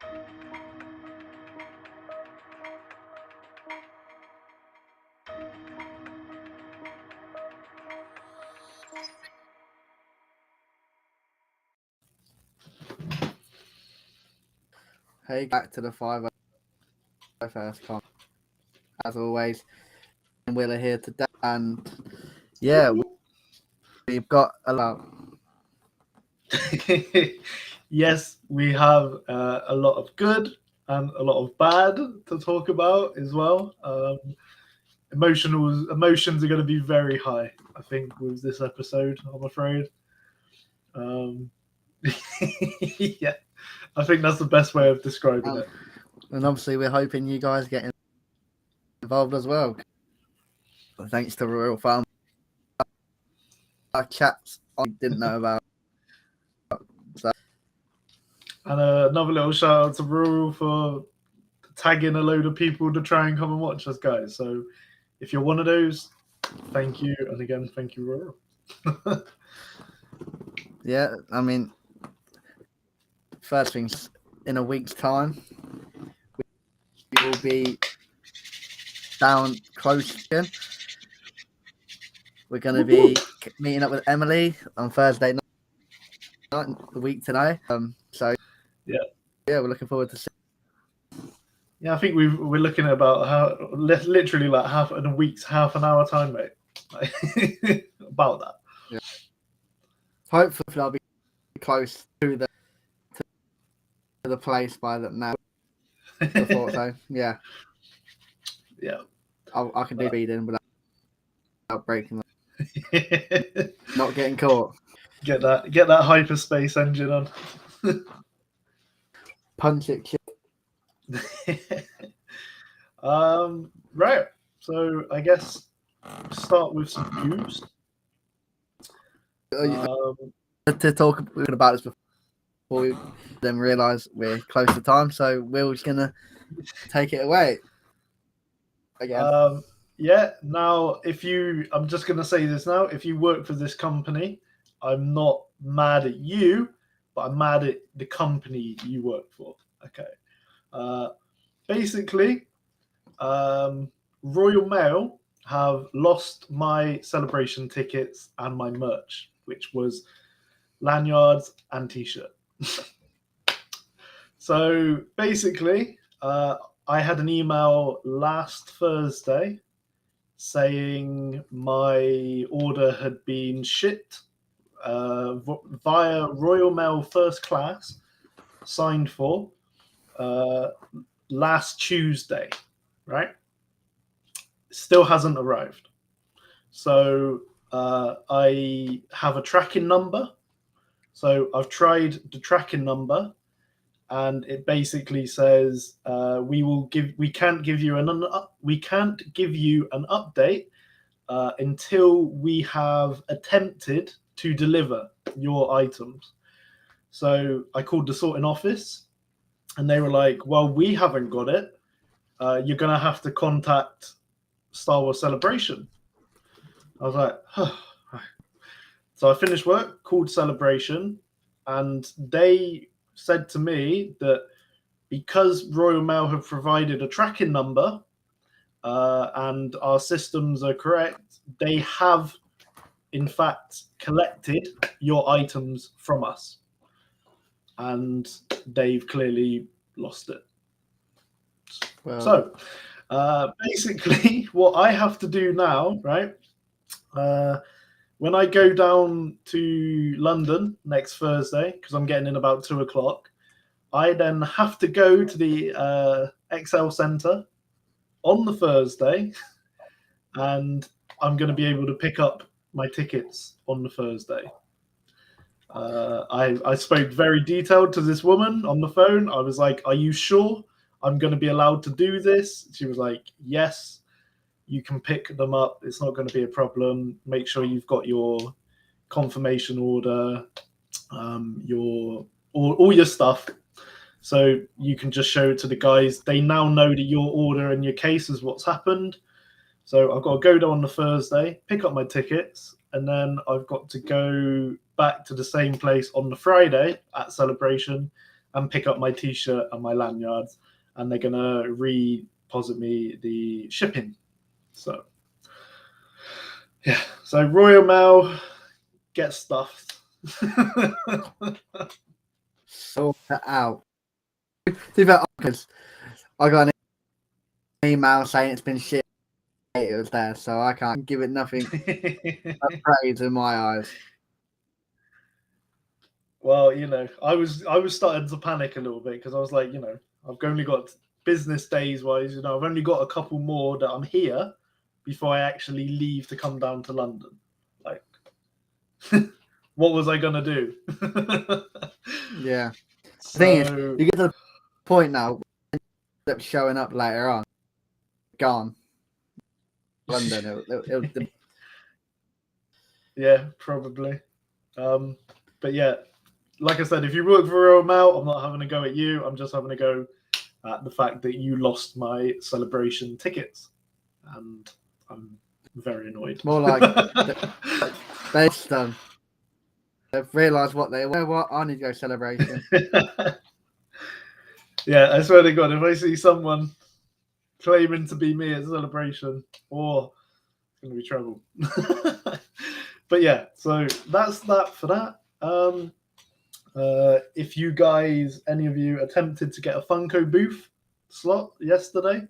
Hey, back to the 501st con. As always, Will are here today, and yeah, we've got a lot. Yes, we have a lot of good and a lot of bad to talk about as well. Emotions are going to be very high, I think, with this episode, I'm afraid. Yeah, I think that's the best way of describing it. And obviously, we're hoping you guys get involved as well. Thanks to Royal Farm. Our chats I didn't know about. So. And another little shout out to Rural for tagging a load of people to try and come and watch us, guys. So if you're one of those, thank you. And again, thank you, Rural. Yeah, I mean, first things, in a week's time, we will be down close again. We're going to be meeting up with Emily on Thursday night, the week today. So yeah, we're looking forward to seeing. Yeah, I think we're looking at about literally like half an hour time, mate. About that. Yeah. Hopefully, I'll be close to the place by now. Before, so yeah. I can do speeding without breaking them. Not getting caught. Get that hyperspace engine on. Punch it. Right. So I guess start with some news. To talk about this before we then realise we're close to time, so Will's gonna take it away again. Yeah. Now, I'm just gonna say this now. If you work for this company, I'm not mad at you, but I'm mad at the company you work for. Okay. Basically, Royal Mail have lost my celebration tickets and my merch, which was lanyards and t-shirt. So basically, I had an email last Thursday saying my order had been shipped via Royal Mail First Class, signed for last Tuesday, right? Still hasn't arrived. So I have a tracking number. So I've tried the tracking number, and it basically says we can't give you an update until we have attempted to deliver your items. So I called the sorting office, and they were like, well, we haven't got it. You're going to have to contact Star Wars Celebration. I was like, huh. So I finished work, called Celebration, and they said to me that because Royal Mail have provided a tracking number and our systems are correct, they have, in fact, collected your items from us. And they've clearly lost it. Well. So basically, what I have to do now, right, when I go down to London next Thursday, because I'm getting in about 2:00, I then have to go to the XL Centre on the Thursday, and I'm going to be able to pick up my tickets on the Thursday. I spoke very detailed to this woman on the phone. I was like, are you sure I'm going to be allowed to do this? She was like, yes. You can pick them up. It's not going to be a problem. Make sure you've got your confirmation order, all your stuff, so you can just show it to the guys. They now know that your order and your case is what's happened. So I've got to go down on the Thursday, pick up my tickets, and then I've got to go back to the same place on the Friday at Celebration and pick up my T-shirt and my lanyards, and they're gonna reposit me the shipping. So yeah, so Royal Mail, get stuffed. Sort it out. Because I got an email saying it's been shit. It was there, so I can't give it nothing but praise in my eyes. Well, I was starting to panic a little bit because I was like, I've only got business days wise, I've only got a couple more that I'm here before I actually leave to come down to London. Like, what was I gonna do? Yeah. So, The thing is, you get to the point now, end up showing up later on, gone. London. Yeah, probably. But yeah, like I said, if you work for Royal Mail, I'm not having a go at you. I'm just having a go at the fact that you lost my celebration tickets, and I'm very annoyed. More like they've done. They've realised what they were. What I need to go celebration. Yeah, I swear to God, if I see someone claiming to be me at celebration, it's going to be trouble. But yeah, so that's that for that. If you guys, any of you, attempted to get a Funko booth slot yesterday,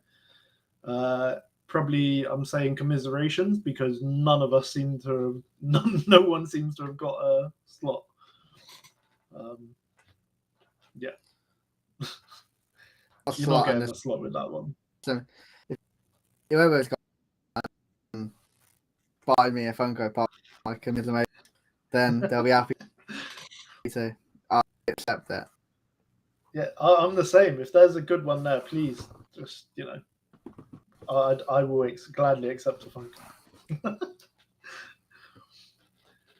probably I'm saying commiserations because no one seems to have got a slot. Yeah. You're not getting a slot with that one. So if whoever's got buy me a Funko Pop, I can then they'll be happy to accept it. Yeah, I'm the same. If there's a good one there, please just I will gladly accept a Funko.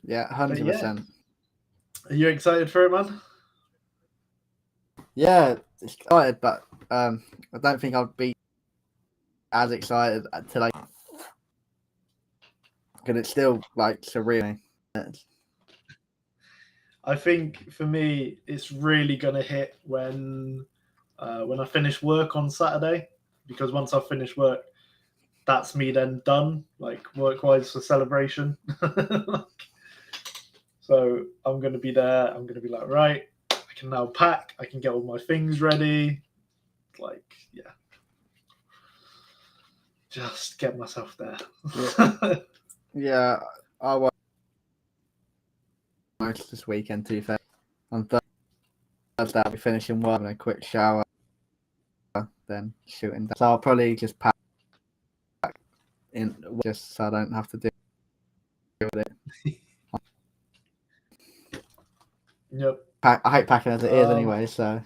Yeah, 100%. Are you excited for it, man? Yeah, excited, but I don't think I'd be as excited until because it's still like surreal. I think for me, it's really gonna hit when I finish work on Saturday, because once I finish work, that's me then done, like work-wise for celebration. So I'm gonna be there. I'm gonna be like, right, I can now pack. I can get all my things ready. Like, yeah, just get myself there. Yeah, I will this weekend too. Fair. On Thursday, I'll be finishing work and a quick shower, then shooting. So I'll probably just pack in just so I don't have to deal with it. Yep. I hate packing as it is anyway, so.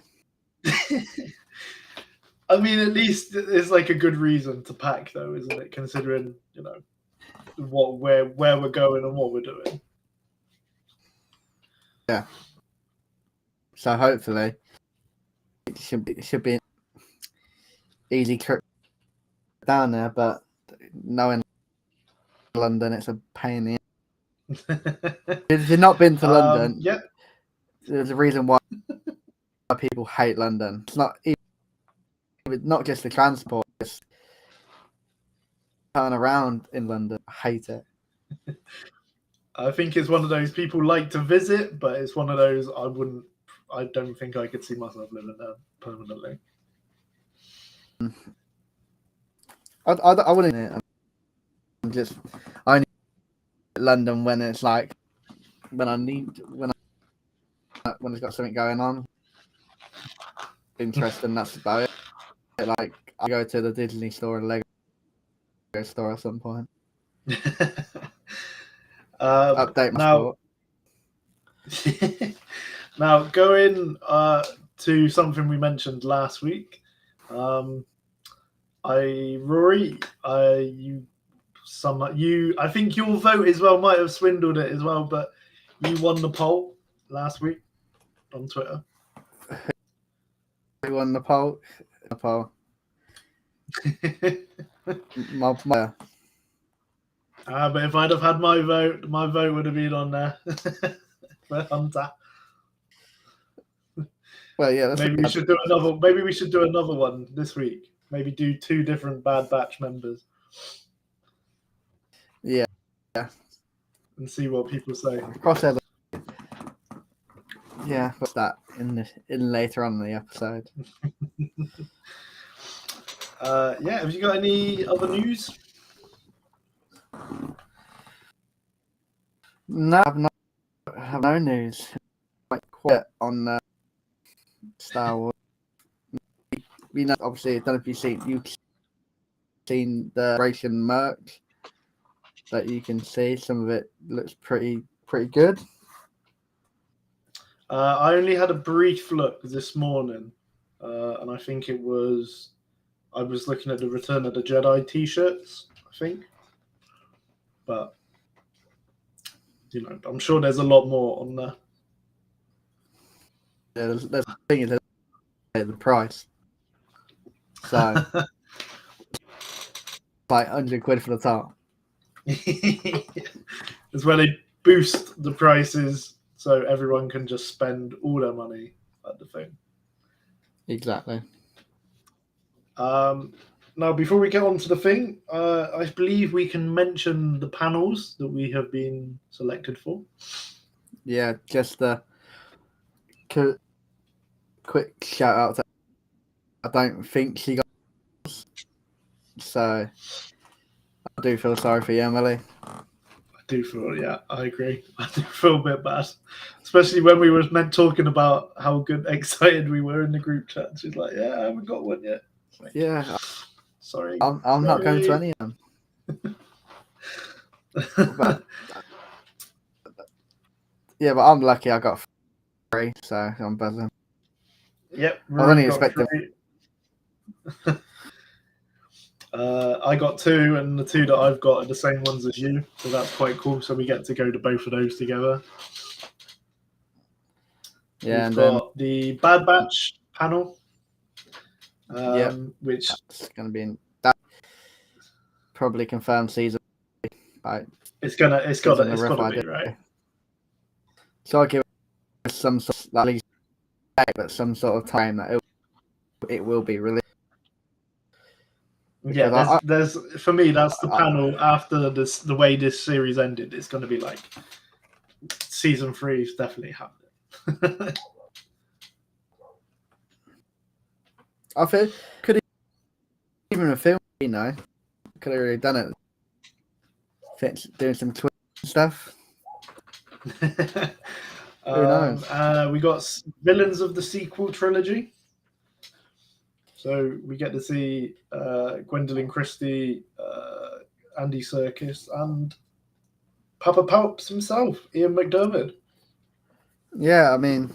I mean, at least it's like a good reason to pack, though, isn't it? Considering where we're going and what we're doing. Yeah. So hopefully, it should be an easy trip down there. But knowing London, it's a pain in the ass. If you've not been to London, yeah, there's a reason why people hate London. It's not just the transport. It's turn around in London. I hate it. I think it's one of those people like to visit, but it's one of those I don't think I could see myself living there permanently. I wouldn't. I only London when it's like when it's got something going on. Interesting. That's about it. Like I go to the Disney store and Lego store at some point. Update my sport. Now going to something we mentioned last week. Rory, I think your vote as well might have swindled it as well, but you won the poll last week on Twitter. Who won the poll? my but if I'd have had my vote would have been on there for Hunter. Well, yeah, that's Maybe we should do another. Maybe we should do another one this week. Maybe do 2 different Bad Batch members. Yeah. And see what people say. Crossover. Yeah, what's that in later on in the episode? Yeah, have you got any other news? No, I have no news. Quite quiet on Star Wars. We know, obviously, I don't know if you've seen the Ration merch that you can see. Some of it looks pretty good. I only had a brief look this morning, and I think I was looking at the Return of the Jedi T-shirts, I think. But I'm sure there's a lot more on there. Yeah, the thing is the price. So like £100 for the top. It's where they boost the prices so everyone can just spend all their money at the thing. Exactly. Now, before we get on to the thing, I believe we can mention the panels that we have been selected for. Yeah, just a quick shout out to. I don't think she got. So I do feel sorry for you, Emily. I do feel, yeah, I agree. I do feel a bit bad, especially when we were talking about how excited we were in the group chat. She's like, "Yeah, I haven't got one yet." Like, yeah, sorry, I'm not going to any of them. But I'm lucky. I got 3, so I'm buzzing. Yep, I was only expecting. I got 2, and the 2 that I've got are the same ones as you, so that's quite cool. So we get to go to both of those together. Yeah, we've got the Bad Batch panel, which it's going to be in that probably confirmed season. Like, it's got to be right. So I give it some sort of, at least, but some sort of time that it will be released. Yeah, there's for me that's the panel after this. The way this series ended, it's going to be like season 3 is definitely happening. I feel could even a film, could have really done it. Doing some Twitter stuff. Who knows? We got villains of the sequel trilogy. So we get to see Gwendolyn Christie, Andy Serkis, and Papa Palps himself, Ian McDiarmid. Yeah, I mean,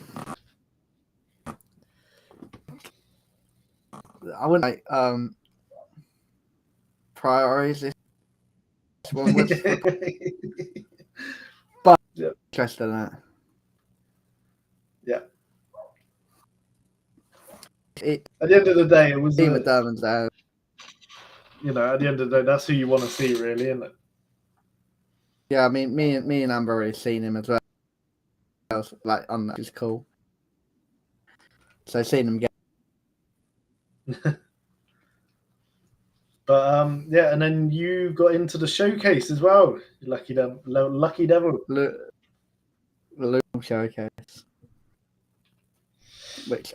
I wouldn't like priorities this one with, but interested in that. Yeah. At the end of the day, it was Ian McDiarmid's out. At the end of the day, that's who you want to see, really, isn't it? Yeah, I mean, me and Amber already seen him as well. Like on that is cool. So seeing him get. But yeah, and then you got into the showcase as well. Lucky devil. The Luke showcase, which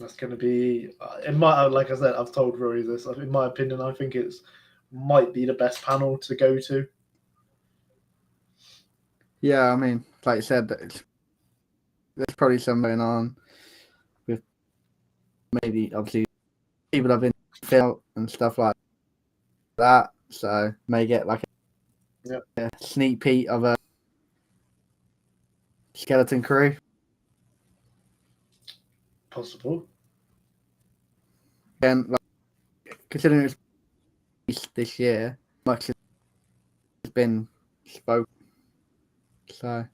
that's going to be. Like I said, I've told Rory this. In my opinion, I think it might be the best panel to go to. Yeah, I mean, like you said, there's probably something going on with maybe obviously people have been filmed and stuff like that, so may get like a sneak peek of a skeleton crew. Possible. And considering it's released this year, much has been spoken, so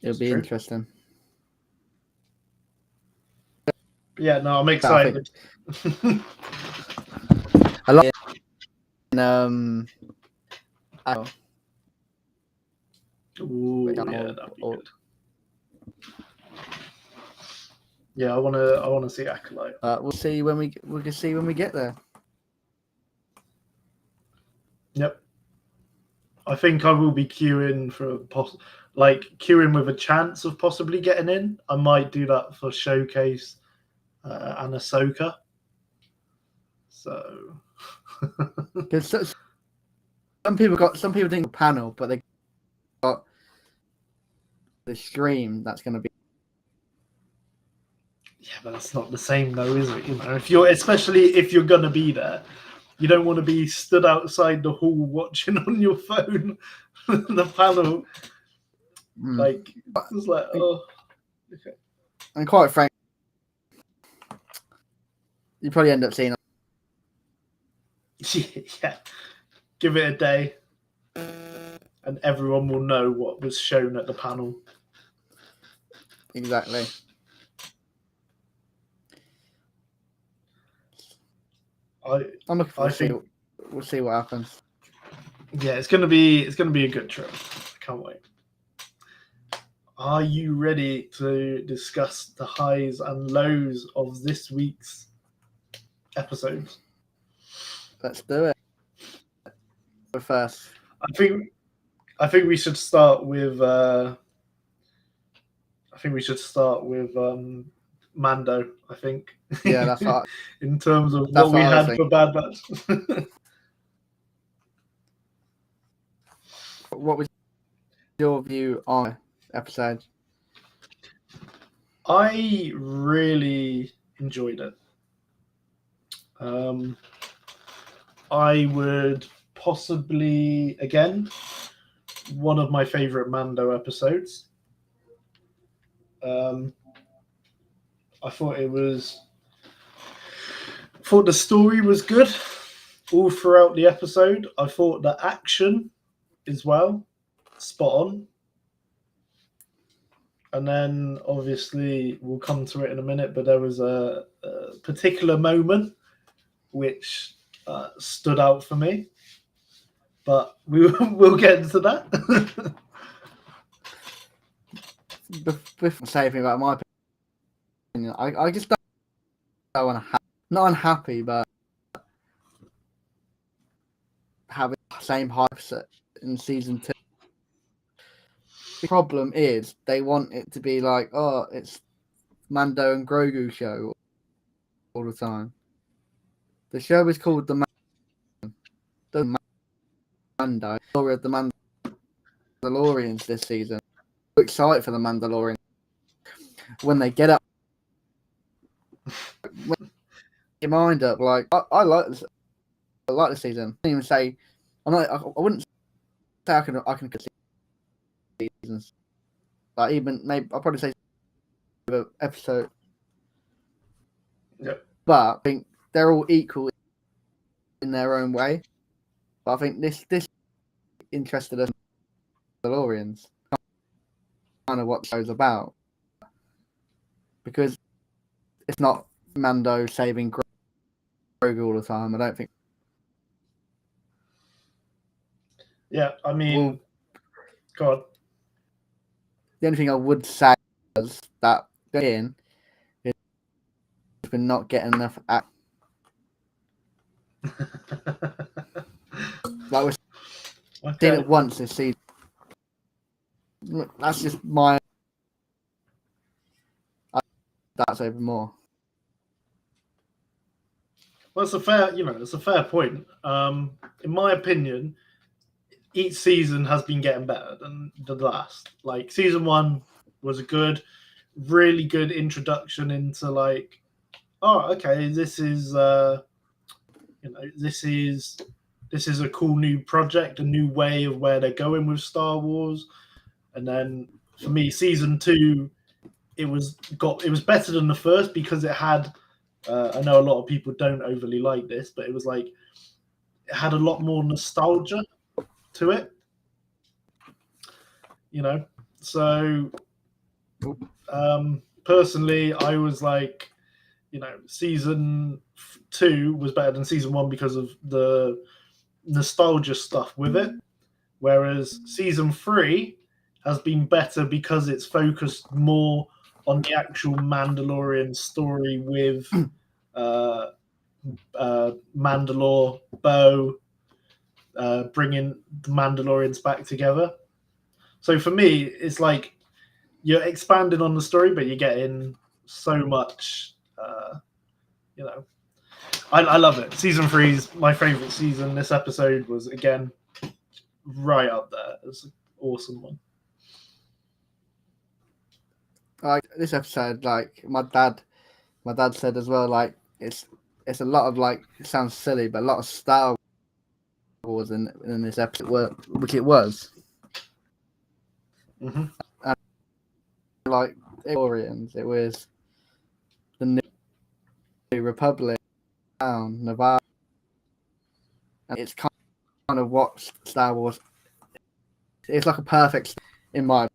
it'll be interesting. Yeah, no, I'm excited. I like Ooh, yeah, that'd be good. Yeah, I wanna see Acolyte. We'll see when we get there. Yep. I think I will be queuing for queuing with a chance of possibly getting in. I might do that for Showcase and Ahsoka. So Because some people think panel, but they got the stream that's going to be. yeah, but that's not the same though, is it? You know, especially if you're gonna be there, you don't want to be stood outside the hall watching on your phone the panel. Like it's like, oh, okay. And quite frankly, you probably end up seeing. Yeah, give it a day, and everyone will know what was shown at the panel. Exactly. I'm looking forward to we'll see what happens. Yeah, it's gonna be a good trip. I can't wait. Are you ready to discuss the highs and lows of this week's episodes? Let's do it. First, I think we should start with Mando. I think. Yeah, that's what. In terms of what we had for Bad Batch. What was your view on the episode? I really enjoyed it. I would possibly, again, one of my favorite Mando episodes. I thought the story was good all throughout the episode. I thought the action as well, spot on. And then obviously we'll come to it in a minute, but there was a particular moment which stood out for me. But we'll get into that. Before saying anything about my opinion, I just don't want to not unhappy, but having the same hype set in season 2. The problem is they want it to be like, oh, it's Mando and Grogu show all the time. The show is called the Mando, story of the Mandalorians this season. I'm excited for the Mandalorian when they get up. When your mind up, like I like this. I like the season. I didn't even say I wouldn't say I can seasons. Like even maybe I'll probably say episode. Yep. But I think they're all equal in their own way. But I think this interested us Mandalorians, kind of what the show's about, because it's not Mando saving Grogu all the time. I don't think. Yeah, I mean, God. The only thing I would say is that again is we're not getting enough. Like we've seen it once this season. That's just my. That's over more. Well, it's a fair point. In my opinion, each season has been getting better than the last. Like season 1 was a really good introduction into like, oh, okay, this is this is a cool new project, a new way of where they're going with Star Wars. And then for me, season 2, it was better than the first because it had. I know a lot of people don't overly like this, but it was like it had a lot more nostalgia to it, you know. So personally, I was like, you know, season 2 was better than season 1 because of the nostalgia stuff with it, whereas season 3 has been better because it's focused more on the actual Mandalorian story with Mandalore, Bo, bringing the Mandalorians back together. So for me, it's like you're expanding on the story, but you're getting so much, I love it. Season 3 is my favorite season. This episode was, again, right up there. It was an awesome one. Like this episode, like my dad said as well, like it's a lot of, like, it sounds silly, but a lot of Star Wars in this episode, which it was. Mm-hmm. And, like Mandalorians, it was the New Republic, Nevada, and it's kind of what Star Wars. It's like a perfect, in my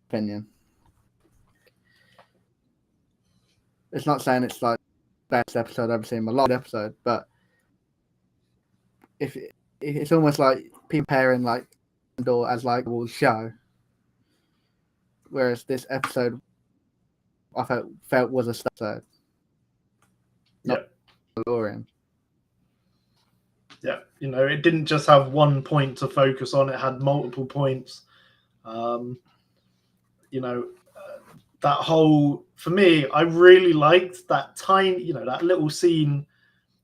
opinion. It's not saying it's like the best episode I've ever seen, a lot of episode, but if it's almost like preparing like Andor as like a show, whereas this episode I felt was a Star episode, not Mandalorian. Yeah, it didn't just have one point to focus on; it had multiple points. That whole, for me, I really liked that tiny, that little scene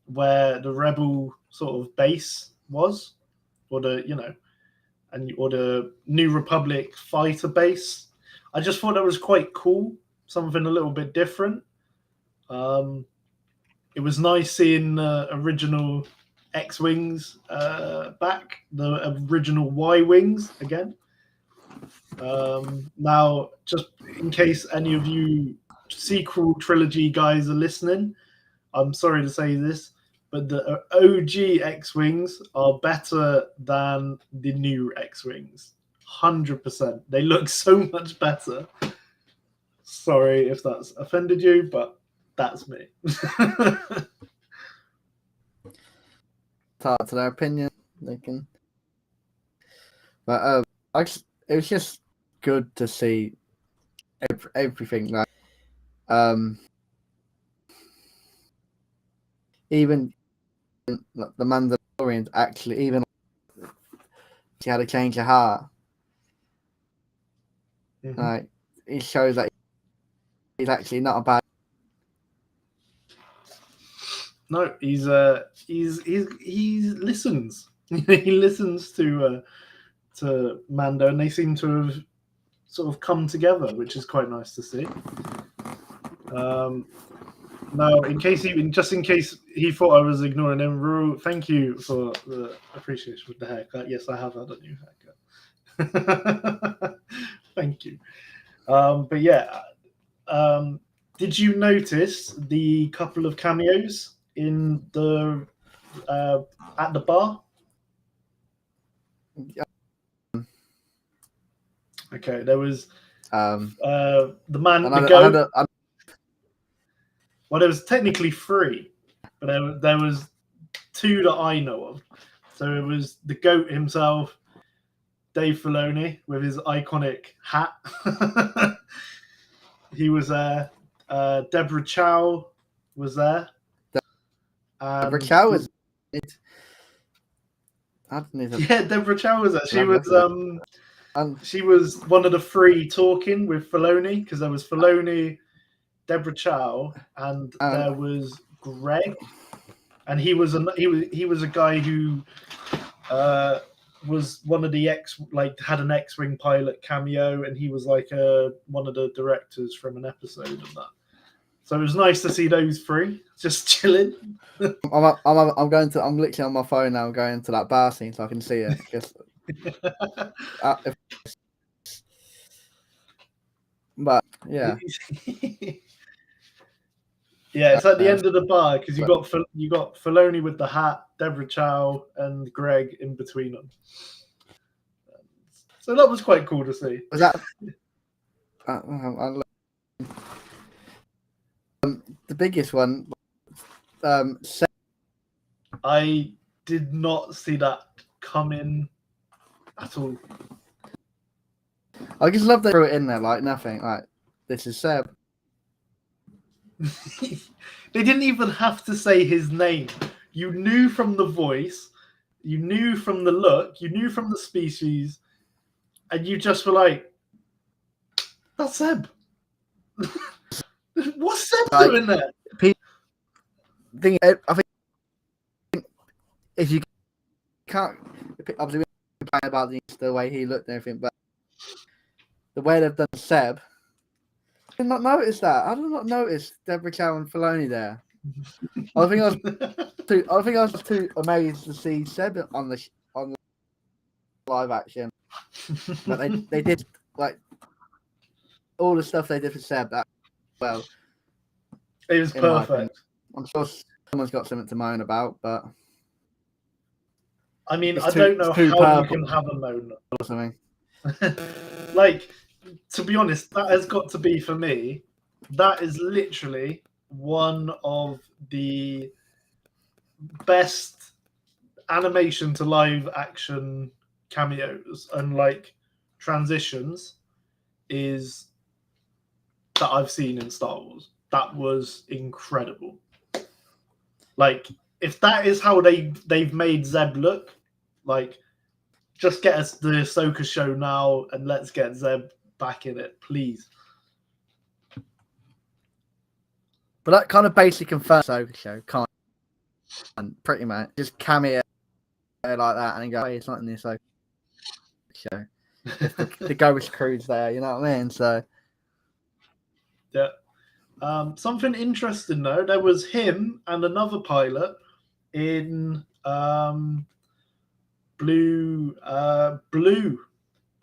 where the rebel sort of base was, or the New Republic fighter base. I just thought that was quite cool, something a little bit different. It was nice seeing original X-wings back, the original Y-wings again. Now, just in case any of you sequel trilogy guys are listening, I'm sorry to say this, but the OG X-wings are better than the new X-wings. 100%. They look so much better. Sorry if that's offended you, but that's me. To their opinion, they can. But it was just good to see everything, like even the Mandalorians actually, even she had a change of heart. Mm-hmm. Like it shows that he's actually not a bad. No, he listens. He listens to Mando, and they seem to have sort of come together, which is quite nice to see. Now, in case he thought I was ignoring him, Ruru, thank you for the appreciation with the haircut. Yes, I have had a new haircut. Thank you. But yeah, did you notice the couple of cameos in the at the bar? Okay, there was the man, the goat. Well, there was technically 3, but there was 2 that I know of. So it was the goat himself, Dave Filoni, with his iconic hat. He was there. Deborah Chow was there. Deborah Chow was. Yeah, Deborah Chow was there. She was one of the 3 talking with Filoni, because there was Filoni, Deborah Chow, and there was Greg, and he was a guy who was one of the had an X-wing pilot cameo, and he was like one of the directors from an episode of that. So it was nice to see those 3 just chilling. I'm literally on my phone now, going to that bar scene so I can see it. But yeah. Yeah, it's at the end of the bar, because you got Filoni with the hat, Deborah Chow, and Greg in between them. So that was quite cool to see. Was that the biggest one? I did not see that coming at all. I just love they threw it in there like nothing. Like, this is Seb. They didn't even have to say his name. You knew from the voice, you knew from the look, you knew from the species, and you just were like, "That's Seb." What's Seb doing there? I think if you can't, obviously we're complaining about the way he looked and everything, but the way they've done Seb, I did not notice that. I did not notice Deborah Chow and Filoni there. I think I was too amazed to see Seb on the live action. But they did like all the stuff they did for Seb that well. It was perfect. I'm sure someone's got something to moan about, but I mean, I don't know how you can have a moan or something. Like, to be honest, that has got to be, for me, that is literally one of the best animation to live action cameos and like transitions is that I've seen in Star Wars. That was incredible. Like, if that is how they've made Zeb look, like, just get us the Ahsoka show now and let's get Zeb back in it, please. But that kind of basically confirms Ahsoka show, can't pretty much just cameo like that and then go, hey, it's not in the Ahsoka show. The ghost crew's there, you know what I mean? So yeah. Something interesting though, there was him and another pilot in blue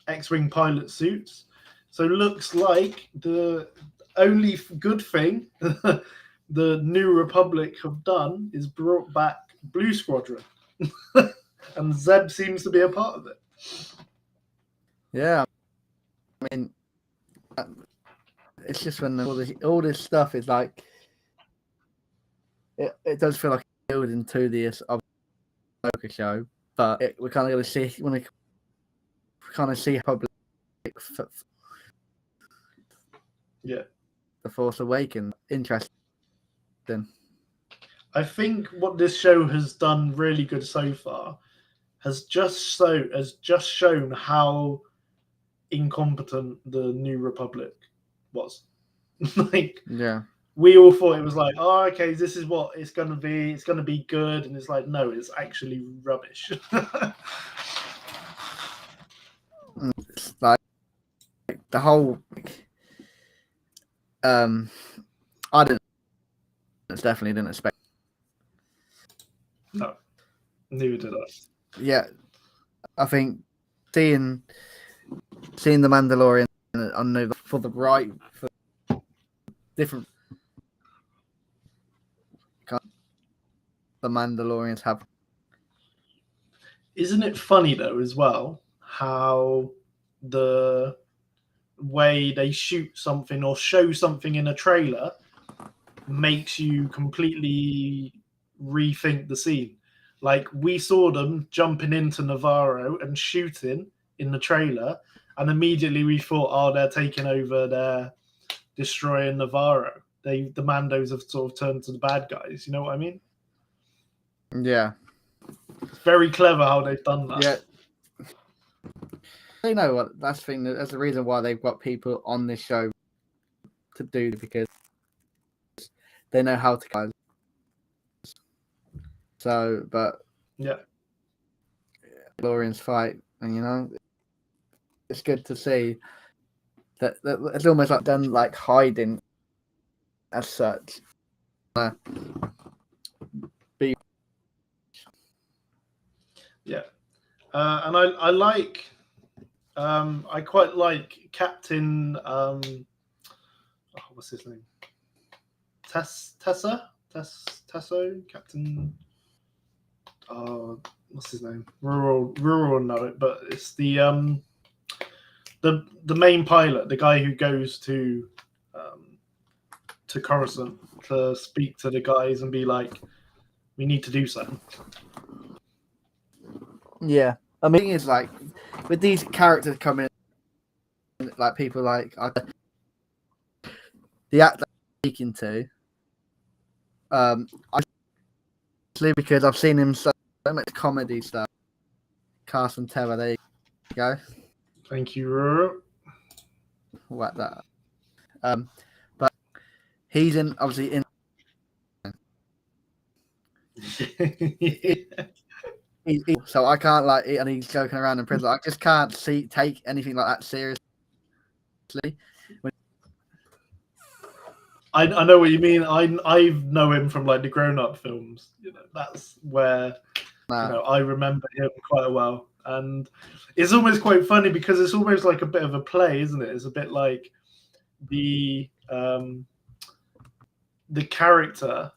X-wing pilot suits. So looks like the only good thing the New Republic have done is brought back Blue Squadron, and Zeb seems to be a part of it. Yeah, I mean, it's just when all this stuff is like, it does feel like a building to the Ahsoka show, but we're kind of going to see when we kind of see public. Yeah, The Force Awakens. Interesting. I think what this show has done really good so far has just shown how incompetent the New Republic was. Like, yeah, we all thought it was like, oh, okay, this is what it's gonna be. It's gonna be good, and it's like, no, it's actually rubbish. it's like the whole. I definitely didn't expect. No, neither did I. Yeah, I think seeing the Mandalorian on for different the Mandalorians have. Isn't it funny though as well how the way they shoot something or show something in a trailer makes you completely rethink the scene. Like, we saw them jumping into Navarro and shooting in the trailer, and immediately we thought, oh, they're taking over, they're destroying Navarro. The Mandos have sort of turned to the bad guys. You know what I mean? Yeah, it's very clever how they've done that. Yeah. They know what that's the reason why they've got people on this show to do, because they know how to guys. So, but yeah, Mandalorians fight, and you know, it's good to see that it's almost like done like hiding as such. Yeah, and I like. I quite like Captain. What's his name? Tesso, Captain. What's his name? Rural know it, but it's the main pilot, the guy who goes to Coruscant to speak to the guys and be like, we need to do something. Yeah, I mean, it's like with these characters coming like people like the actor I'm speaking to. Actually, because I've seen him so much comedy stuff. Carson Terror, there you go. Thank you, Ruru. What that? But he's obviously in. So I can't like, and he's joking around in prison. I just can't take anything like that seriously. I know what you mean. I know him from like the grown-up films. You know, that's where I remember him quite well, and it's almost quite funny because it's almost like a bit of a play, isn't it? It's a bit like the character,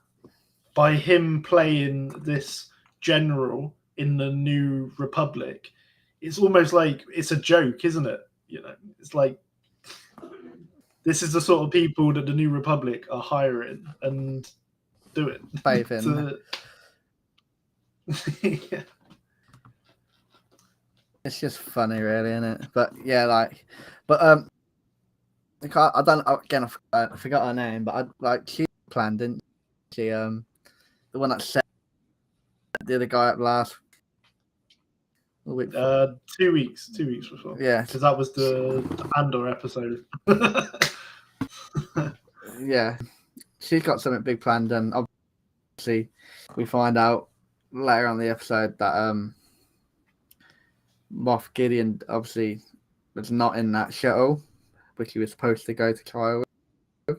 by him playing this general in the New Republic. It's almost like it's a joke, isn't it? It's like, this is the sort of people that the New Republic are hiring and doing. Faith in. Yeah. It's just funny, really, isn't it? But yeah, like, but I don't. Again, I forgot her name, but she planned, didn't she? The one that set the other guy up last week. 2 weeks before. Yeah, because that was the Andor episode. Yeah, she's got something big planned, and obviously we find out later on the episode that Moff Gideon obviously was not in that shuttle, which he was supposed to go to trial with.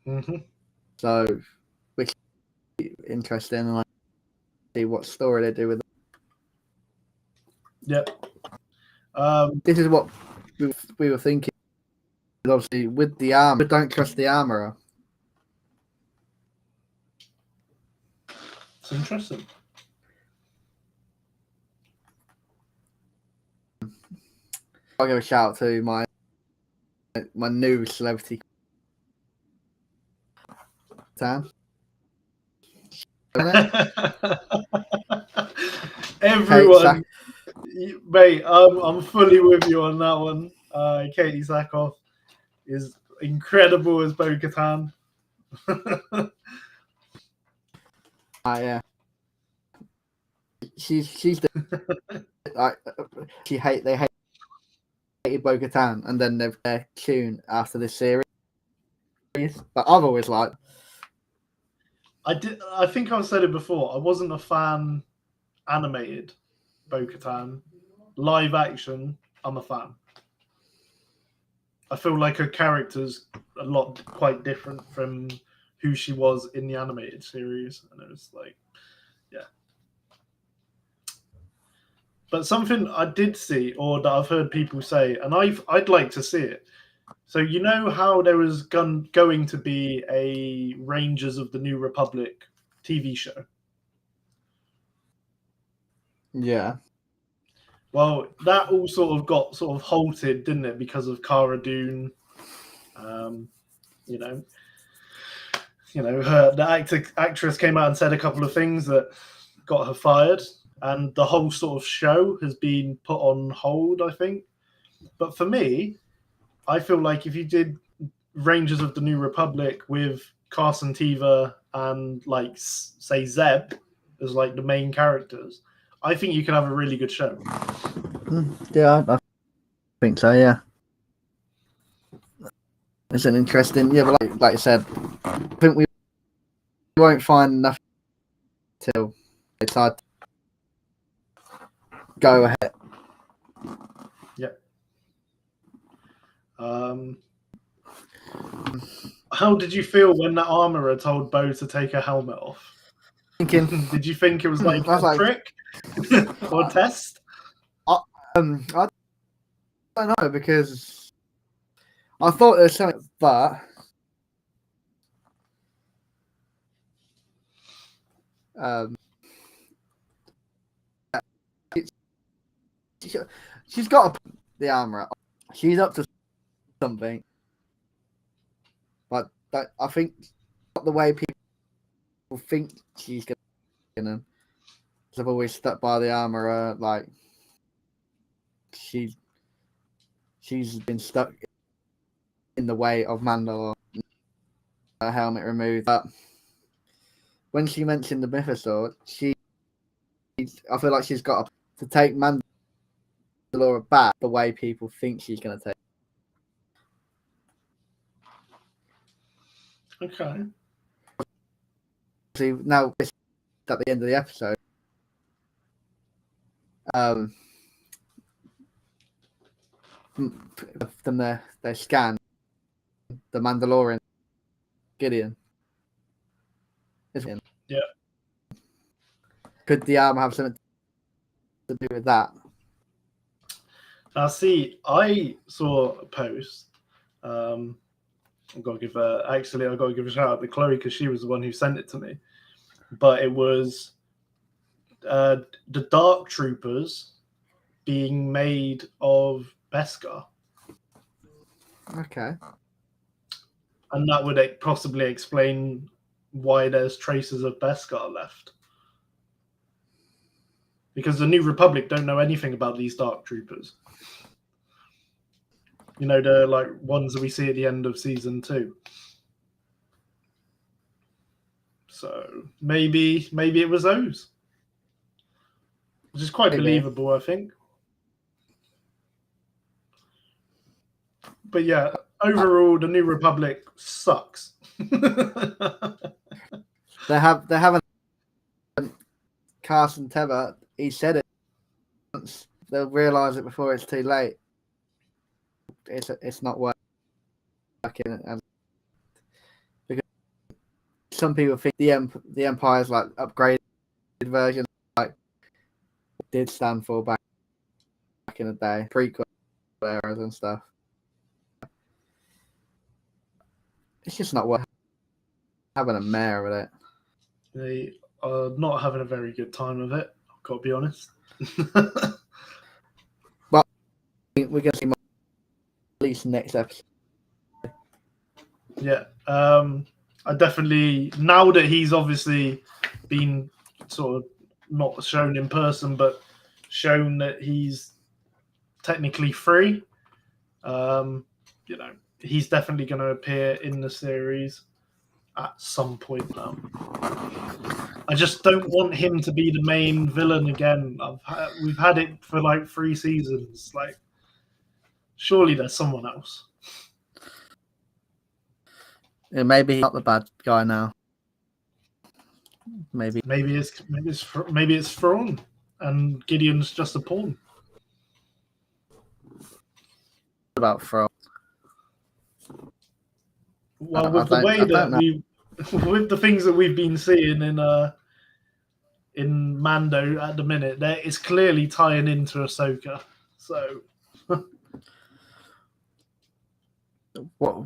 Mm-hmm. So, which is interesting, and see what story they do with it. Yep. This is what we were thinking. Obviously, with the armor, don't trust the armorer. It's interesting. I'll give a shout out to my new celebrity. Tan. Everyone, mate, I'm fully with you on that one. Katie Sackhoff is incredible as Bo-Katan. Yeah. She's the like they hated Bo-Katan, and then they're tuned after this series. But I've always liked. I think I've said it before. I wasn't a fan animated Bo-Katan. Live action, I'm a fan. I feel like her character's quite different from who she was in the animated series, and it was like, yeah. But something I did see, or that I've heard people say, and I'd like to see it. So you know how there was going to be a Rangers of the New Republic TV show? Yeah. Well, that all got halted, didn't it, because of Cara Dune? The actress came out and said a couple of things that got her fired, and the whole sort of show has been put on hold, I think. But for me, I feel like if you did Rangers of the New Republic with Carson Teva and, like, say Zeb as like the main characters, I think you could have a really good show. Yeah, I think so. Yeah, it's an interesting. Yeah, but like I said, I think we won't find nothing till it's hard to go ahead. Yeah. How did you feel when the armorer told Bo to take her helmet off? Thinking, did you think it was like a trick or a test? I don't know, because I thought there was something, but she's got the armor. She's up to something, but I think not the way people think she's gonna. I've always stuck by the armorer. Like, she's she's been stuck in the way of Mandalore, her helmet removed. But when she mentioned the Mythosaur, I feel like she's got to take Mandalore back the way people think she's going to take. Okay. See, now at the end of the episode, from their scan, the Mandalorian Gideon is him. Yeah. Could the arm have something to do with that? Now, see, I saw a post. I've got to give a shout out to Chloe because she was the one who sent it to me. But it was the Dark Troopers being made of Beskar. Okay. And that would possibly explain why there's traces of Beskar left. Because the New Republic don't know anything about these Dark Troopers. You know, the like ones that we see at the end of season 2. So maybe it was those. Which is quite believable, I think. But yeah, overall, the New Republic sucks. They haven't. Carson Teva, he said it once. They'll realise it before it's too late. It's not working. Because some people think the Empire's like upgraded version, like did stand for back in the day, prequel eras and stuff. It's just not worth having a mare with it. They are not having a very good time of it. I've got to be honest. Well, we're going to see more at least next episode. Yeah, I definitely, now that he's obviously been sort of not shown in person, but shown that he's technically free, you know, he's definitely going to appear in the series at some point now. I just don't want him to be the main villain again. We've had it for like 3 seasons. Like, surely there's someone else. Yeah, maybe he's not the bad guy now. Maybe it's Thrawn, and Gideon's just a pawn. Well, about Thrawn. with the things that we've been seeing in Mando at the minute, there is clearly tying into Ahsoka. So, what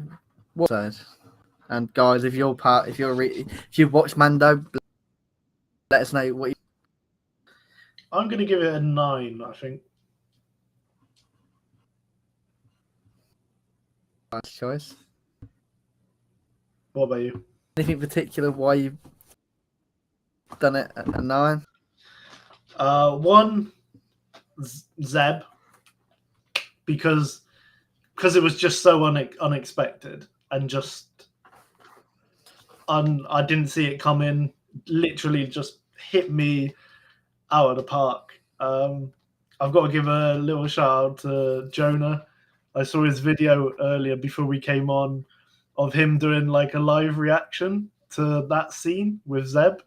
side? And guys, if you've watched Mando, let us know what. I'm going to give it a 9. I think. Nice choice. What about you? Anything particular why you've done it at a 9? 1, Zeb, because it was just so unexpected and just I didn't see it coming. Literally, just hit me out of the park. I've got to give a little shout out to Jonah. I saw his video earlier before we came on of him doing like a live reaction to that scene with Zeb.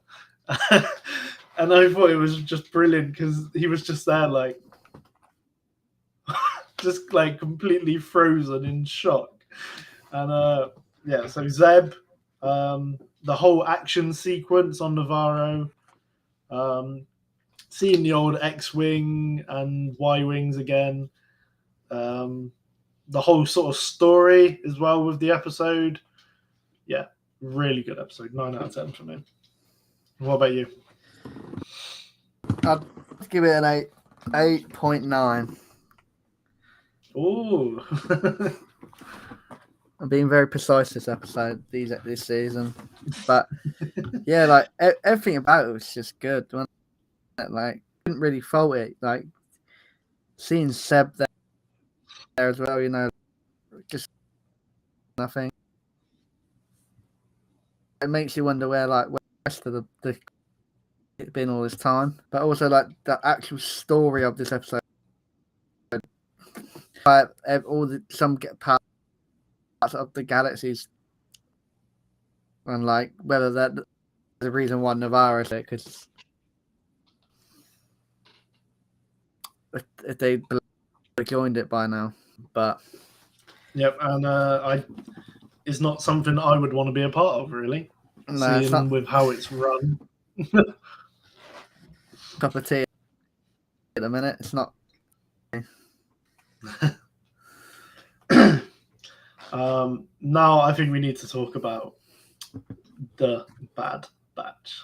And I thought it was just brilliant because he was just there like just like completely frozen in shock. And yeah, so Zeb, the whole action sequence on Navarro, seeing the old X-Wing and Y-Wings again, the whole sort of story as well with the episode. Yeah, really good episode. 9 out of 10 for me. What about you? I'd give it an 8.9. Ooh. I'm being very precise this episode, this season, but yeah, like everything about it was just good. Wasn't it? Like, couldn't really fault it. Like seeing Seb there there as well. You know, just nothing. It makes you wonder where the rest of the it's been all this time, but also like the actual story of this episode. Some get parts of the galaxies, and like whether that's the reason why Navarro is it, because if they joined it by now, but Yep, and it's not something I would want to be a part of, really. no, it's not Seeing with how it's run. cup of tea at the minute. It's not. Now I think we need to talk about the Bad Batch.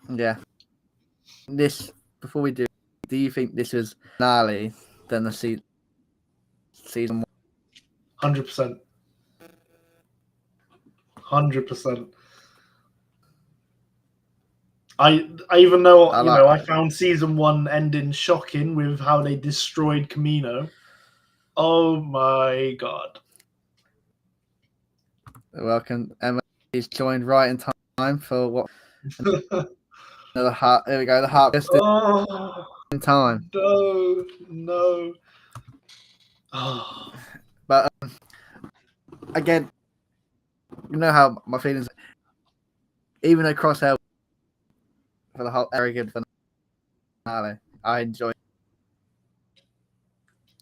Yeah. This before we do you think this was finale than the season 100%. 100%. I even though I found season 1 ending shocking with how they destroyed Camino. Oh my god! Welcome, Emma. He's joined right in time for what? Another heart. There we go. The heart just in time. No. Oh. But again, you know how my feelings. Even though Crosshair for the whole very good finale, I enjoyed.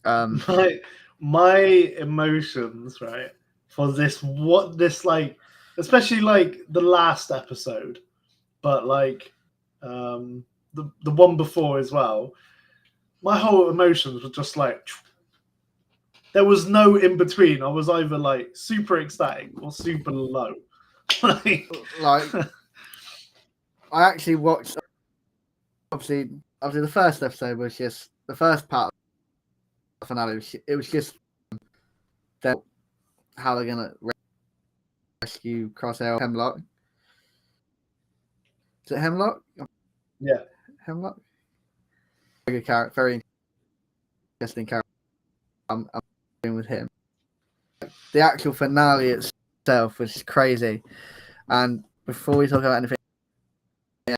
My emotions, right, for this like, especially like the last episode, but like the one before as well. My whole emotions were just like, there was no in between. I was either like super ecstatic or super low. like I actually watched. Obviously, the first episode was just the first part of the finale. It was just that how they're gonna rescue Crosshair. Hemlock. Is it Hemlock? Yeah, Hemlock. Very good character. Very interesting character. I'm doing with him. The actual finale itself was crazy. And before we talk about anything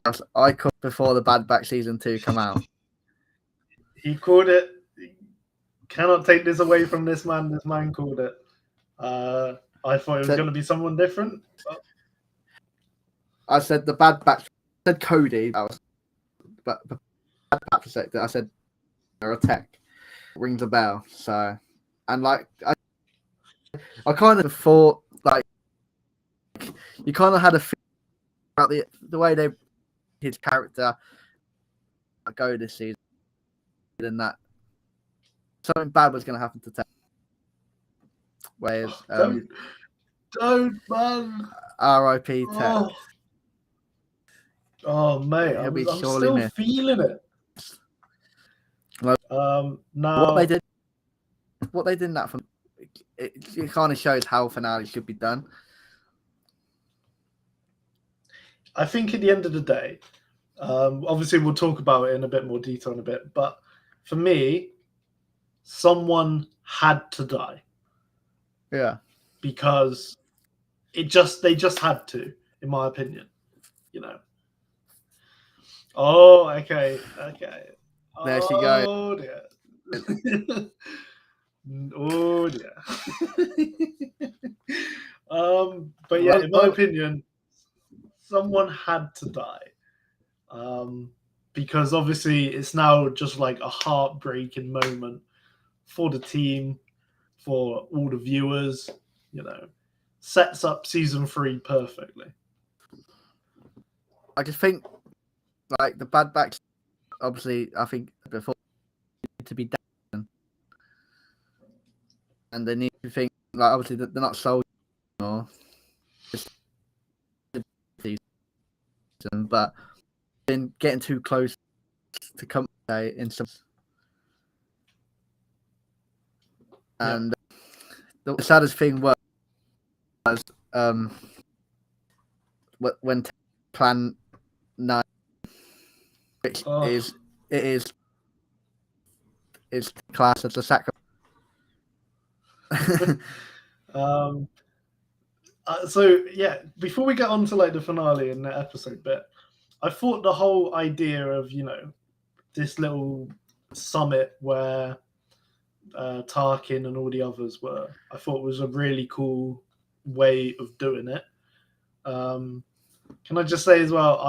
else, I called before the Bad Batch season 2 come out. He called it. Cannot take this away from this man. This man called it. I thought it was going to be someone different. I said the Bad Batch. I said Cody. But the Bad Batch sector, I said they're a tech. Rings a bell. So, and like I kind of thought like you kind of had a feel about the way his character go this season, and that something bad was going to happen to Tech. Whereas, don't man. R.I.P. Tech. Oh mate, I'm still feeling it. Like, now what they did in that film, it kind of shows how finale should be done. I think at the end of the day, obviously we'll talk about it in a bit more detail in a bit, but for me, someone had to die. Yeah. Because they just had to, in my opinion. You know. Oh, okay. There she goes. Oh dear. Oh dear. But yeah, in my opinion, someone had to die. Because obviously it's now just like a heartbreaking moment for the team, for all the viewers, sets up season 3 perfectly. I just think like the Bad Batch, obviously, I think before to be done, and they need to think like obviously they're not soldiers anymore, but been getting too close to come in some, and the saddest thing was when Plan 9, which is is classed as a sacrifice. So yeah, before we get on to like the finale and the episode bit, I thought the whole idea of this little summit where Tarkin and all the others were, I thought was a really cool way of doing it. Can I just say as well,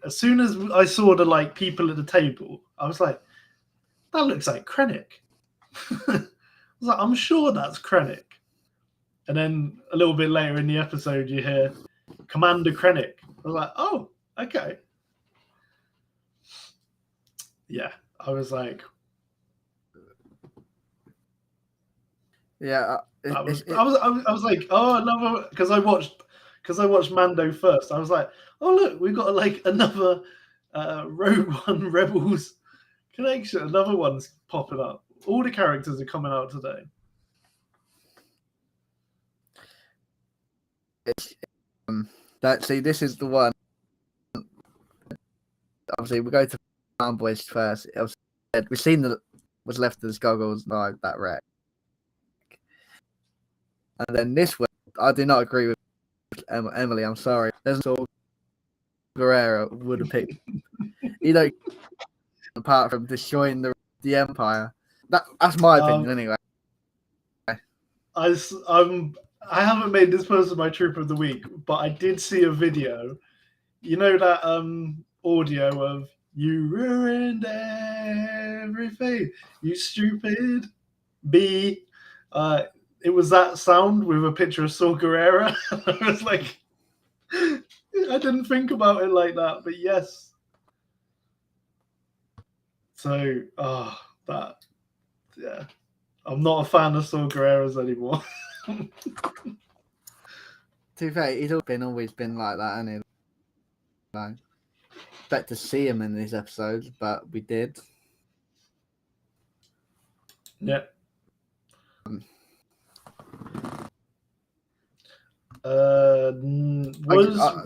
as soon as I saw the like people at the table, I was like, that looks like Krennic. I was like, I'm sure that's Krennic. And then a little bit later in the episode, you hear Commander Krennic. I was like, oh, okay. Yeah, I was like, yeah, I was like, oh, another, because I watched Mando first. I was like, oh look, we've got like another Rogue One Rebels connection. Another one's popping up. All the characters are coming out today. See, this is the one. Obviously, we go to Farm Boys first. We've seen that was left of his goggles by that wreck. And then this one, I do not agree with Emily. I'm sorry. There's no Guerrero would have picked. Apart from destroying the Empire. That's my opinion, anyway. I haven't made this person my troop of the week, but I did see a video. You know that audio of "You ruined everything, you stupid bee." It was that sound with a picture of Saw Gerrera. I was like, I didn't think about it like that, but yes. So, yeah. I'm not a fan of Saw Gerrera's anymore. To be fair, he's always been like that, hasn't he? Like, expect to see him in these episodes, but we did. Yeah.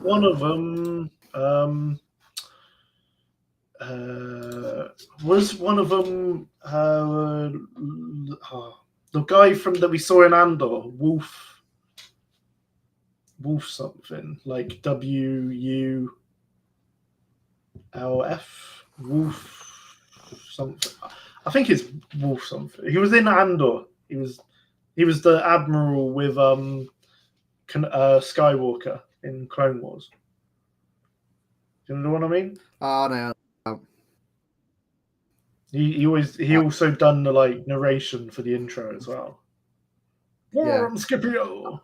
One of them the guy that we saw in Andor, Wolf something, like WULF, Wolf something. I think it's Wolf something. He was in Andor. He was the admiral with Skywalker in Clone Wars. Do you know what I mean? Oh no. He also done the like narration for the intro as well. Yeah. Scipio.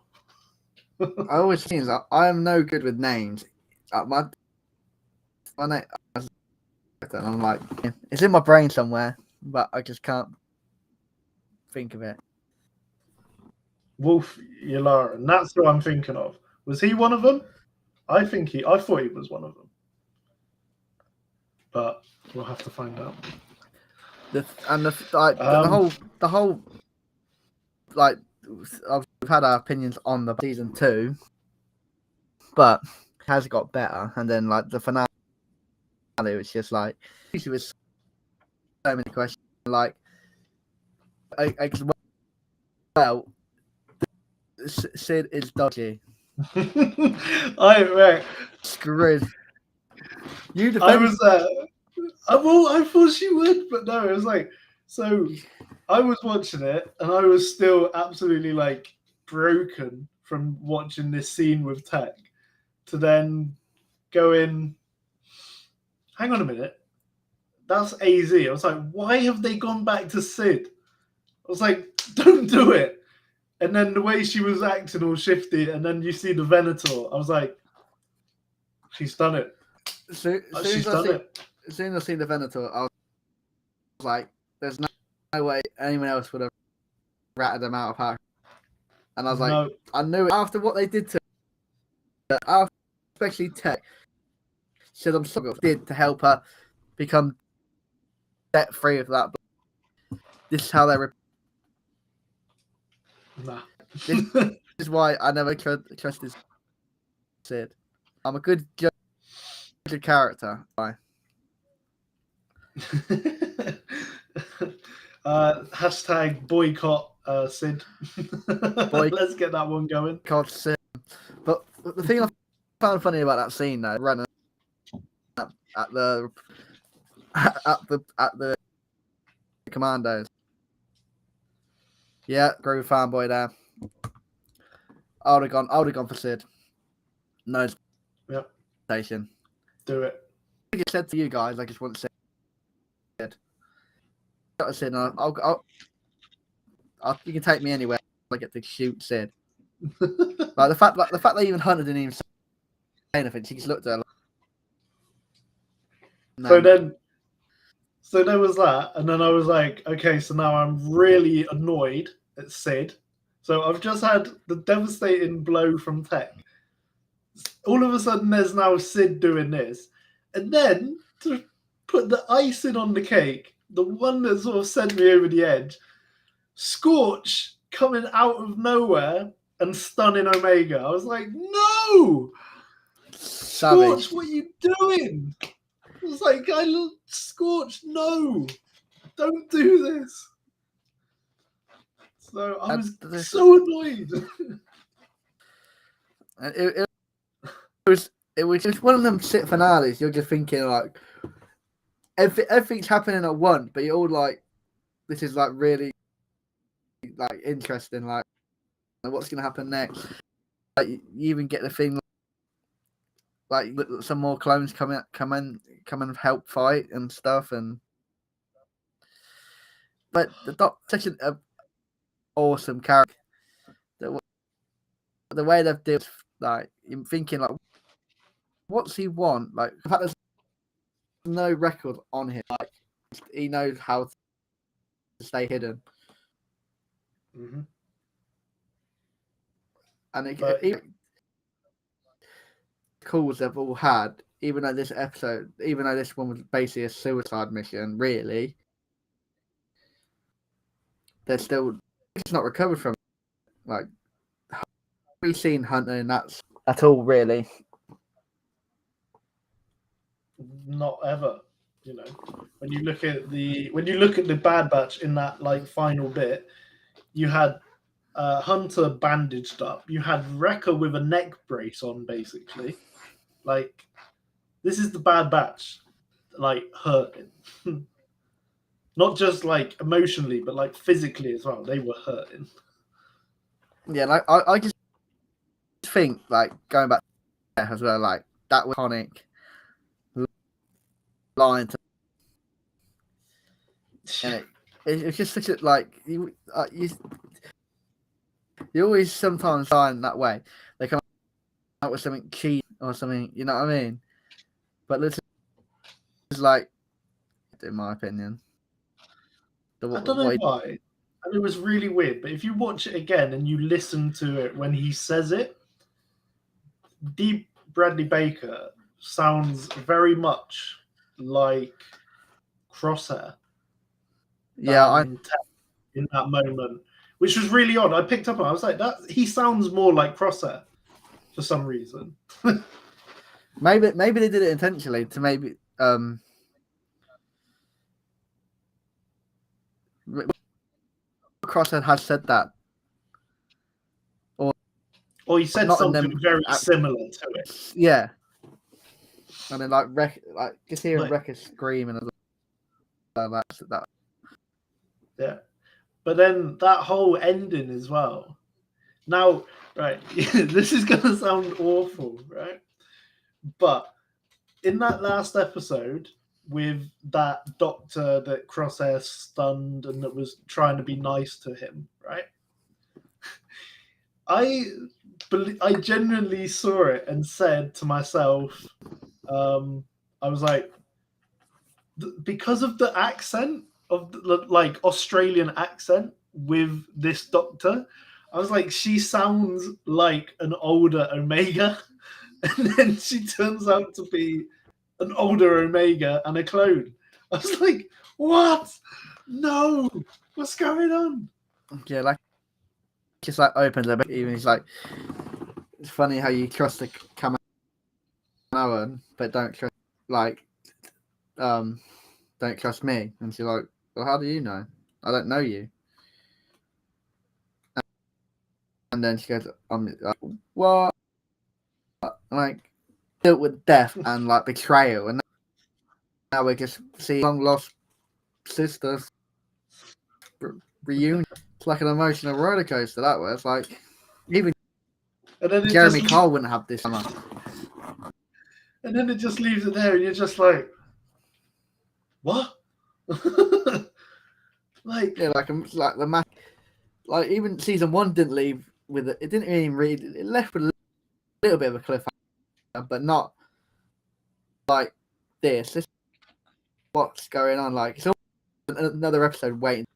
I always think I am no good with names. My name, I'm like, it's in my brain somewhere, but I just can't think of it. Wolf Yularen. That's who I'm thinking of. Was he one of them? I thought he was one of them, but we'll have to find out. The whole like we've had our opinions on the season 2, but it has got better. And then like the finale was just like usually with so many questions like well Sid is dodgy. Right. Screwed. You defend. I was I thought she would, but no, it was like, so I was watching it and I was still absolutely like broken from watching this scene with Tech to then go in, hang on a minute, that's AZ. I was like, why have they gone back to Sid? I was like, don't do it. And then the way she was acting all shifty, and then you see the Venator, I was like, she's done it. She's done it. As soon as I see the Venator, I was like, there's no way anyone else would have ratted them out of her. And I was like, I knew it after what they did to her, especially Tech. She said, I'm sorry what I did to help her become debt free of that. But this is how they This is why I never trusted Sid. I'm a good judge of character. Bye. Hashtag boycott Sid. Let's get that one going. Sid. But the thing I found funny about that scene though, running at the commandos. Yeah, agree with fanboy there. I would have gone for Sid. No station. Do it. I said to you guys, I just want to say Sid. Sid, you can take me anywhere. I get to shoot Sid. Like the fact that even Hunter didn't even say anything. She just looked at her. So there was that, and then I was like, okay, so now I'm really annoyed at Sid. So I've just had the devastating blow from Tech. All of a sudden, there's now Sid doing this, and then to put the icing on the cake, the one that sort of sent me over the edge, Scorch coming out of nowhere and stunning Omega. I was like, no! Scorch, what are you doing? I was like, Scorch, no! Don't do this! So I was so annoyed. It was just one of them sit finales. You're just thinking like everything's happening at once, but you're all like, this is like really like interesting. Like what's gonna happen next? Like you even get the thing like some more clones come and help fight and stuff. And but the Doc's such an awesome character. The way they've dealt, like you're thinking like, what's he want? Like the fact there's no record on him. Like he knows how to stay hidden. Mm-hmm. And calls they've all had, even though this one was basically a suicide mission, really, they're still it's not recovered from it. Like we've seen Hunter and that's at all really. Not ever, you know. When you look at the Bad Batch in that like final bit, you had Hunter bandaged up. You had Wrecker with a neck brace on, basically. Like this is the Bad Batch, like hurting. Not just like emotionally, but like physically as well. They were hurting. Yeah, like I just think like going back to as well, like that was iconic line to and it's just such a like you always sometimes find that way. They come out with something cheap or something, you know what I mean? But this is like, in my opinion, I don't know why. And it was really weird. But if you watch it again and you listen to it when he says it, Deep Bradley Baker sounds very much like Crosshair. Yeah, in that moment, which was really odd. I picked up on it. I was like, that he sounds more like Crosshair for some reason. maybe they did it intentionally to maybe Crosshead has said that, or he said something very similar to it. Yeah, and then like just hearing Wrecker screaming and that. Yeah, but then that whole ending as well. Now, right, this is gonna sound awful, right? But in that last episode, with that doctor that Crosshair stunned and that was trying to be nice to him, right? I genuinely saw it and said to myself, I was like, because of the accent of the, like Australian accent with this doctor, I was like, she sounds like an older Omega, and then she turns out to be an older Omega and a clone. I was like, what? No, what's going on? Yeah, like just like opens a bit. Even he's like, it's funny how you trust the Cameron, but don't trust don't trust me. And she's like, well, how do you know? I don't know you. And then she goes, I'm like, what? Like, dealt with death and like betrayal, and now we just see long lost sisters reunion. It's like an emotional roller coaster. That was like, even And then Jeremy Kyle wouldn't have this summer. And then it just leaves it there, and you're just like, what? Like, Yeah, like the match. Like even season 1 didn't leave with it. It didn't even read. It left with a little bit of a cliffhanger, but not like this. This is what's going on. Like it's another episode waiting.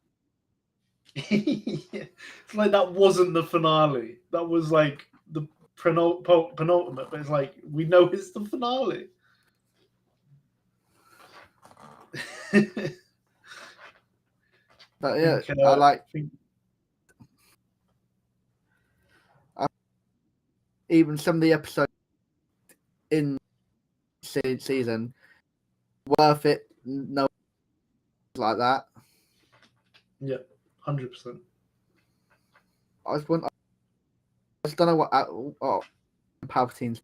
it's like that wasn't the finale. That was like the penultimate, but it's like we know it's the finale. But yeah, I like even some of the episodes in season worth it. No, like that. Yeah, 100%. I just don't know what Palpatine's,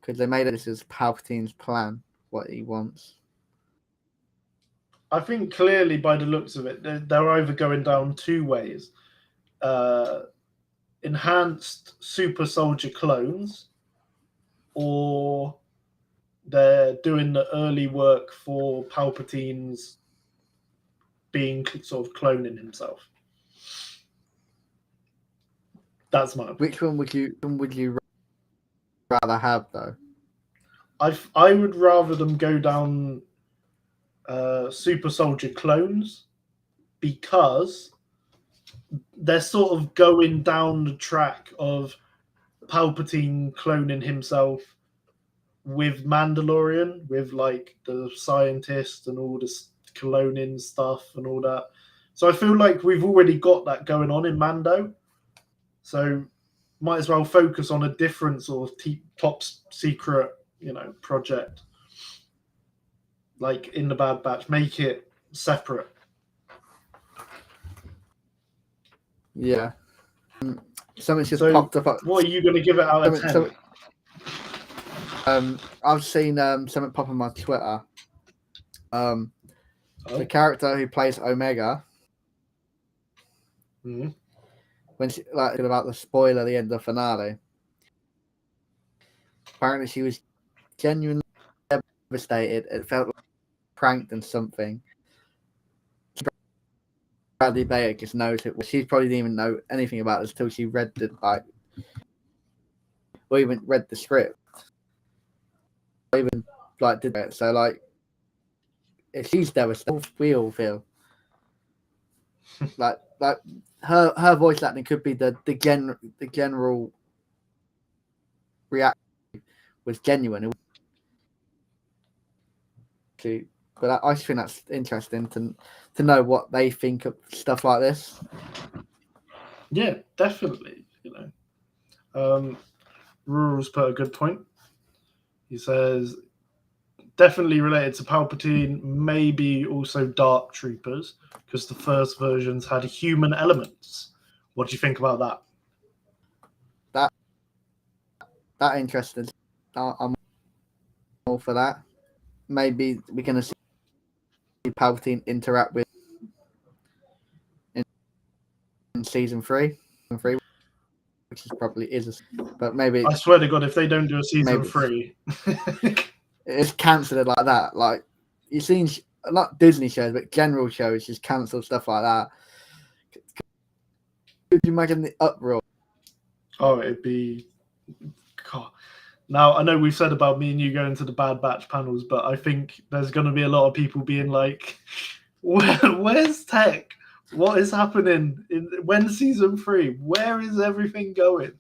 because they made it this as Palpatine's plan, what he wants. I think clearly by the looks of it, they're either going down two ways. Enhanced super soldier clones, or they're doing the early work for Palpatine's being sort of cloning himself. That's my opinion. Which one would you rather have though? I would rather them go down super soldier clones, because they're sort of going down the track of Palpatine cloning himself with Mandalorian, with like the scientist and all this cloning stuff and all that. So I feel like we've already got that going on in Mando. So might as well focus on a different sort of top secret, project. Like in the Bad Batch, make it separate. Yeah. Something's just popped up. What are you going to give it out of 10? I've seen something pop on my Twitter. The character who plays Omega, when she like about the spoiler, the end of the finale. Apparently, she was genuinely devastated. It felt like pranked and something. Bradley Bayer just knows it. She probably didn't even know anything about this until she read or even read the script. Or even did it. So if she's devastated, we all feel like her voice acting could be the general reaction was genuine. But I just think that's interesting to know what they think of stuff like this. Yeah, definitely. Rural's put a good point. He says, definitely related to Palpatine, maybe also Dark Troopers, because the first versions had human elements. What do you think about that? That interesting. I'm all for that. Maybe we're going to see Palpatine interact with in season 3, which is probably but maybe I swear to God, if they don't do a season 3, it's cancelled like that. Like you've seen not Disney shows, but general shows just cancel stuff like that. Could you imagine the uproar? Oh, it'd be. God. Now I know we've said about me and you going to the Bad Batch panels, but I think there's going to be a lot of people being like, "Where's Tech? What is happening? When season 3? Where is everything going?"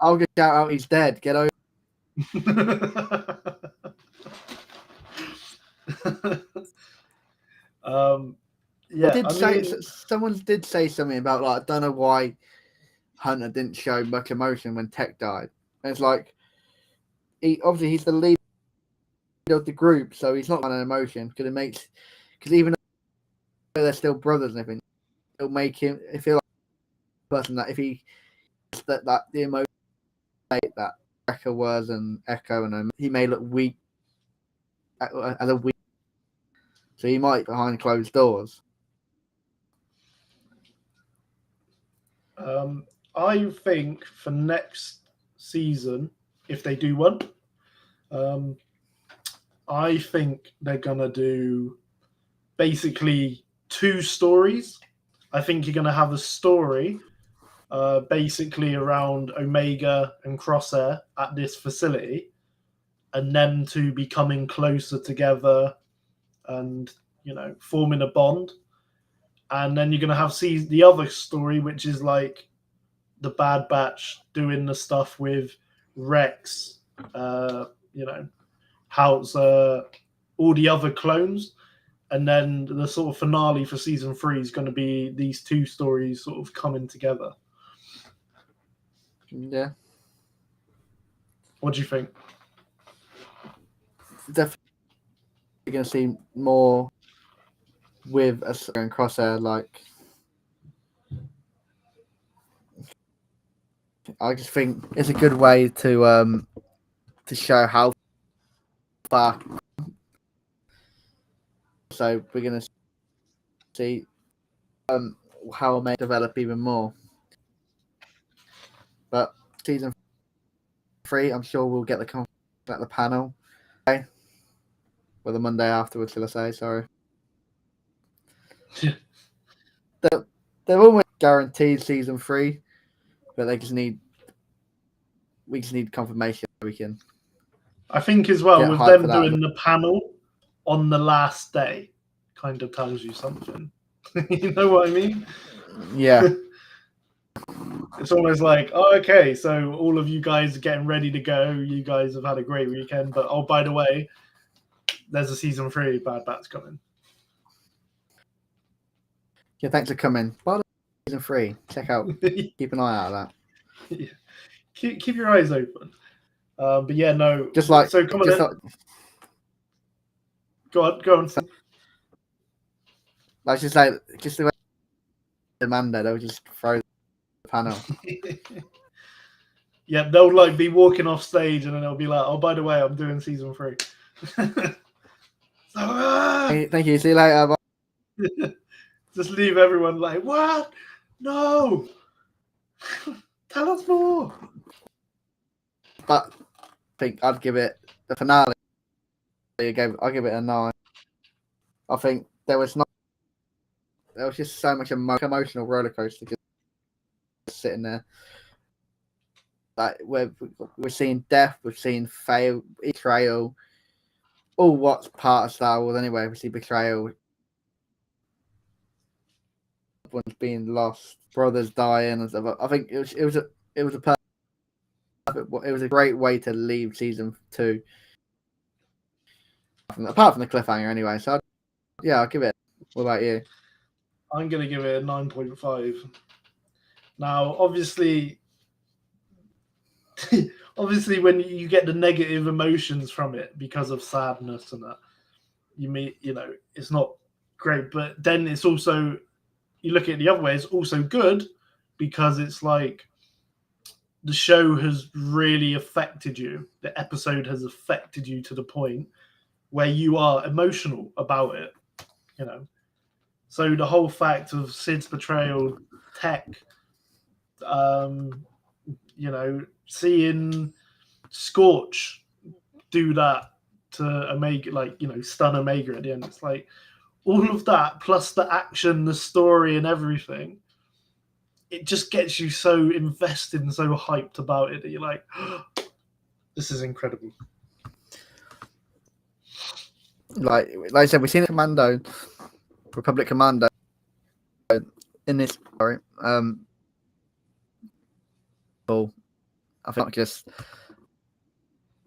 I'll get shout out. He's dead. Get over. Yeah. Someone did say something about I don't know why Hunter didn't show much emotion when Tech died. And it's like he's the leader of the group, so he's not got an emotion because even they're still brothers and everything, it'll make him feel like a person that if he that the emotion that Wrecker was and Echo and he may look weak as a weak, so he might behind closed doors. I think for next season, if they do one, I think they're gonna do basically 2 stories. I think you're gonna have a story basically around Omega and Crosshair at this facility, and them two becoming closer together and, you know, forming a bond. And then you're going to have the other story, which is like the Bad Batch doing the stuff with Rex, you know, how's all the other clones. And then the sort of finale for season 3 is going to be these 2 stories sort of coming together. Yeah. What do you think? Definitely going to see more with Ahsoka and Crosshair. Like, I just think it's a good way to show how far. So we're going to see how it may develop even more. But season 3, I'm sure we'll get the panel. Okay? Well, the Monday afterwards, shall I say? Sorry. They're almost guaranteed season 3, but we just need confirmation so we can. I think as well Get with hype them for that. doing the panel on the last day, kind of tells you something. You know what I mean? Yeah. It's almost like, oh, okay, so all of you guys are getting ready to go. You guys have had a great weekend, but oh, by the way, there's a season 3 Bad Batch coming. Yeah, thanks for coming. By the way, season 3, check out. Keep an eye out of that. Yeah. Keep your eyes open. But yeah, no. Just like so, come on. just Like, go on. Like just like the way Amanda, they'll just throw the panel. Yeah, they'll like be walking off stage, and then they'll be like, "Oh, by the way, I'm doing season 3." Thank you. See you later. Bye. Just leave everyone like, what? No. Tell us more. But I think I'd give it the finale. I'll give it a 9. I think there was just so much emotional roller coaster just sitting there. Like we're seeing death, we've seen fail, betrayal, all what's part of Star Wars anyway. We see betrayal, one's being lost, brothers dying and stuff. I think it was a great way to leave season 2. Apart from the cliffhanger, anyway. So yeah, I'll give it. What about you? I'm gonna give it a 9.5. Now, obviously, when you get the negative emotions from it because of sadness and that, it's not great. But then it's also, you look at it the other way, it's also good because it's like the show has really affected you. The episode has affected you to the point where you are emotional about it, you know. So the whole fact of Sid's betrayal, Tech, seeing Scorch do that to Omega, like, stun Omega at the end. It's like all of that plus the action, the story, and everything. It just gets you so invested and so hyped about it that you're like, oh, this is incredible. Like I said, we've seen Republic Commando in this story. I think not just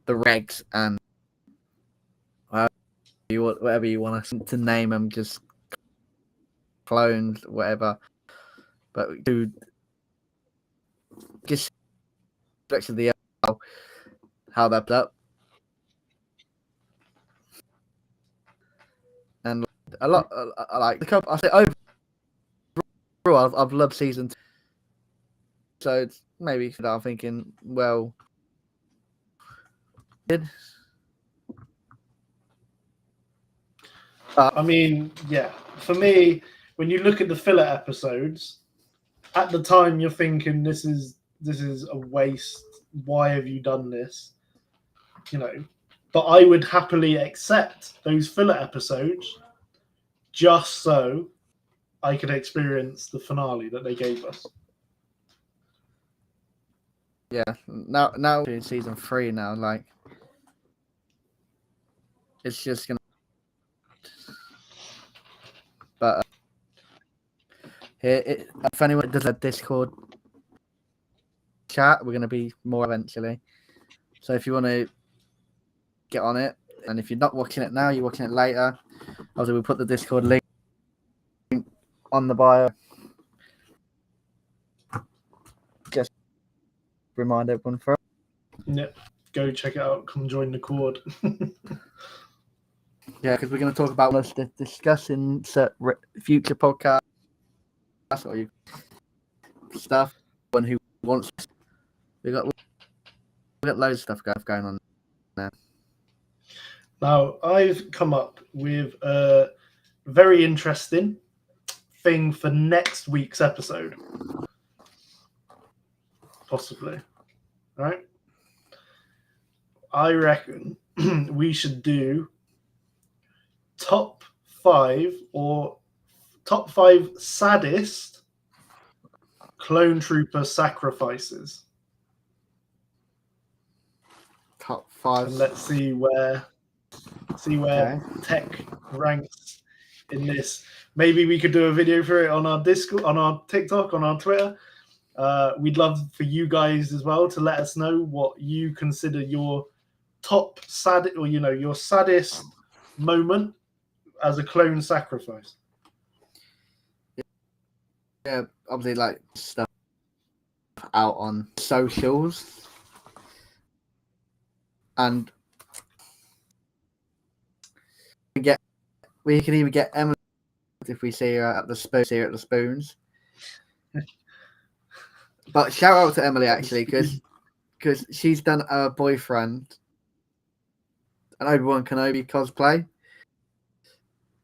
the regs and whatever you want to name them, just clones, whatever. But to just of the how they're put up, and A lot. I like the couple. I say overall, I've loved season 2. So it's maybe I'm thinking, well, good. I mean, yeah, for me, when you look at the filler episodes, at the time you're thinking this is a waste. Why have you done this? You know, but I would happily accept those filler episodes just so I could experience the finale that they gave us. Yeah, now in season 3 now, like it's just gonna. But if anyone does a Discord chat, we're gonna be more eventually. So if you want to get on it, and if you're not watching it now, you're watching it later. Also, we'll put the Discord link on the bio. Just remind everyone for it. Yeah, go check it out. Come join the Cord. Yeah, because we're going to talk about us discussing future podcasts or stuff. One who wants, we got loads of stuff going on now. Now, I've come up with a very interesting thing for next week's episode. Possibly. Right? I reckon we should do top 5 saddest clone trooper sacrifices. Top 5. And let's see where Okay. tech ranks in this. Maybe we could do a video for it on our Discord, on our TikTok, on our Twitter. We'd love for you guys as well to let us know what you consider your top sad, or your saddest moment as a clone sacrifice. Yeah, obviously, like stuff out on socials, and we can even get Emily if we see her at the Spoons. But shout out to Emily actually, because she's done her boyfriend an Obi-Wan Kenobi cosplay. I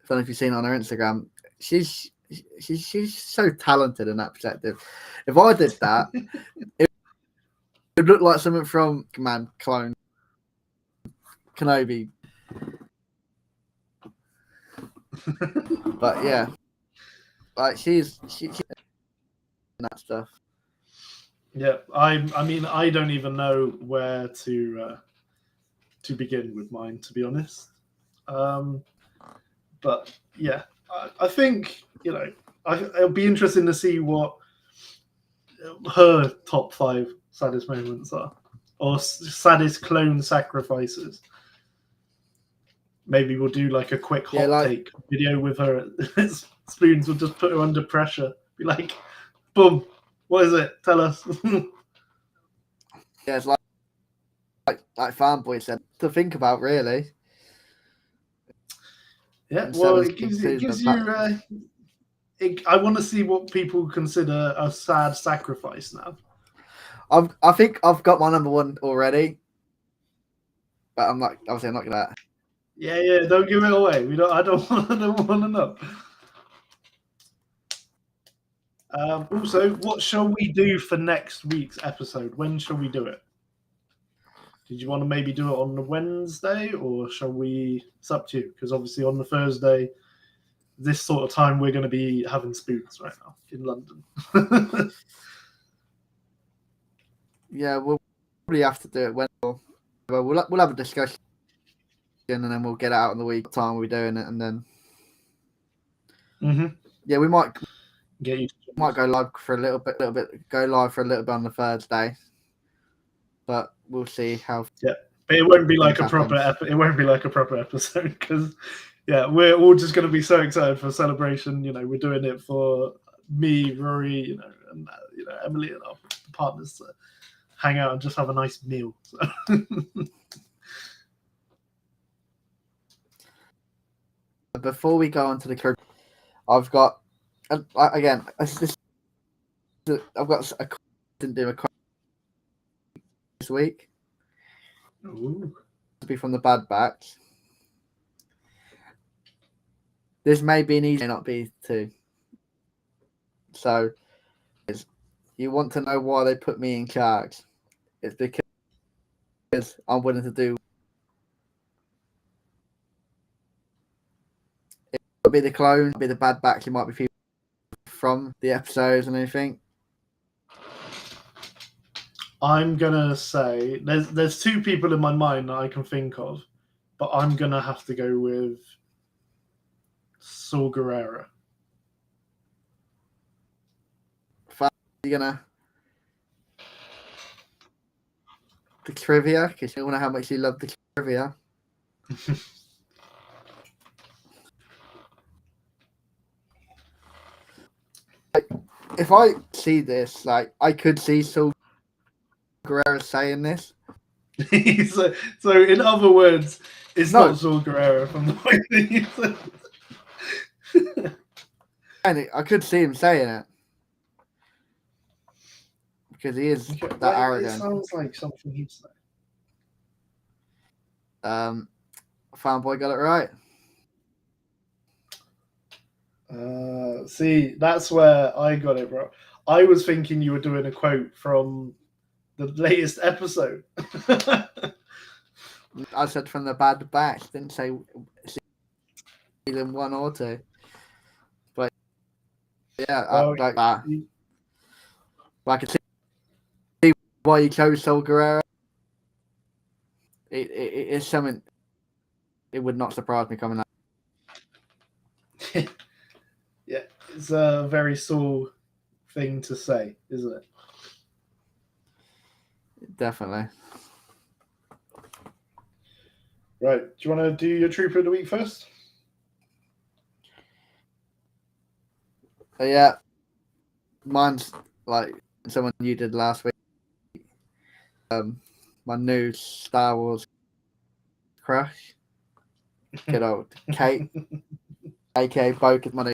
don't know if you've seen it on her Instagram. She's so talented in that perspective. If I did that, it would look like something from Clone Kenobi. But yeah, like she's that stuff. Yeah, I mean, I don't even know where to begin with mine, to be honest. But yeah, I think it'll be interesting to see what her top 5 saddest moments are, or saddest clone sacrifices. Maybe we'll do like a quick hot take video with her. Spoons will just put her under pressure. Be like, boom, what is it? Tell us. Yeah, it's like Fanboy said, to think about, really. Yeah, well, it gives you. I want to see what people consider a sad sacrifice now. I think I've got my number 1 already, but I'm not gonna. Yeah, don't give it away. I don't want to know. Also, what shall we do for next week's episode? When shall we do it? Did you want to maybe do it on the Wednesday, or shall we? It's up to you, because obviously on the Thursday, this sort of time, we're going to be having Spoons right now in London. Yeah, we'll probably have to do it when we'll have a discussion, and then we'll get it out in the week. What time we're doing it, and then yeah, we might go live for a little bit. Go live for a little bit on the Thursday, but we'll see how. Yeah, but it won't be like a proper. It won't be like a proper episode, because yeah, we're all just going to be so excited for celebration. We're doing it for me, Rory, and Emily and our partners to hang out and just have a nice meal. So. before we go on to the crew, I've got again. I've got a didn't do a this week. Ooh. To be from the Bad Batch. This may be an easy, may not be too. So, you want to know why they put me in charge? It's because I'm willing to do. It might be the clone, it might be the Bad Batch. It might be people from the episodes and anything. I'm gonna say there's two people in my mind that I can think of, but I'm gonna have to go with Saul Guerrero. You're gonna the trivia because you know how much you love the trivia. If I see this, like I could see Saul Guerrero saying this. so in other words, it's not Saul Guerrero from the way that you said. And I could see him saying it because he is that arrogant. It sounds like something he'd say. Fanboy got it right. See, that's where I got it, bro. I was thinking you were doing a quote from the latest episode. I said from the Bad Batch, didn't say season 1 or 2. But yeah, like that. I can see why you chose Saul Guerrero. It's something. It would not surprise me coming out. Yeah, it's a very Saul thing to say, isn't it? Definitely. Right. Do you want to do your Trooper of the Week first? Yeah. Mine's like someone you did last week. My new Star Wars crush. Good old Kate. aka Boke, my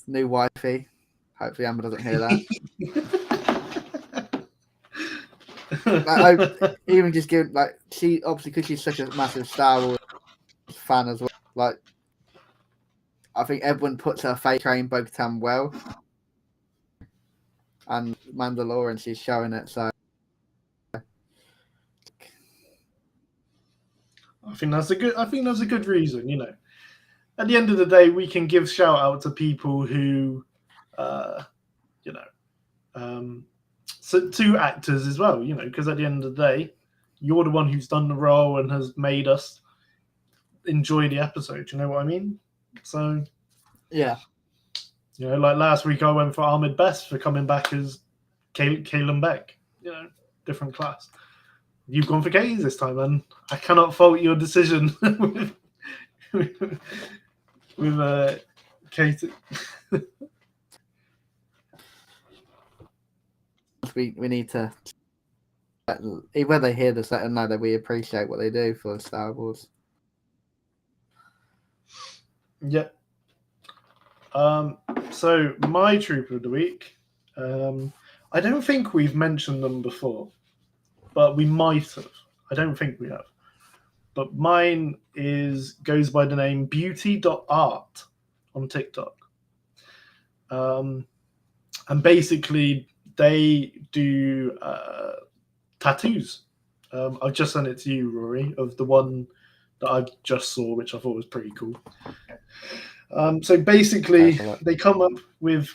new wifey. Hopefully Amber doesn't hear that. I even just give like she obviously because she's such a massive Star Wars fan as well. Like I think everyone puts her face train Bo-Katan well, and Mandalorian she's showing it. So I think that's a good reason. You know, at the end of the day, we can give shout out to people who, so to actors as well. You know, because at the end of the day, you're the one who's done the role and has made us enjoy the episode. You know what I mean? So yeah, you know, like last week I went for Ahmed Best for coming back as Calen Beck. You know, different class. You've gone for Katie this time, and I cannot fault your decision with Katie. we need to. Whether they hear this, let them know that we appreciate what they do for Star Wars. Yep. So my Trooper of the Week, I don't think we've mentioned them before, but we might have. I don't think we have. But mine goes by the name beauty.art on TikTok. And basically they do tattoos. I've just sent it to you, Rory, of the one that I just saw, which I thought was pretty cool. So basically, they come up with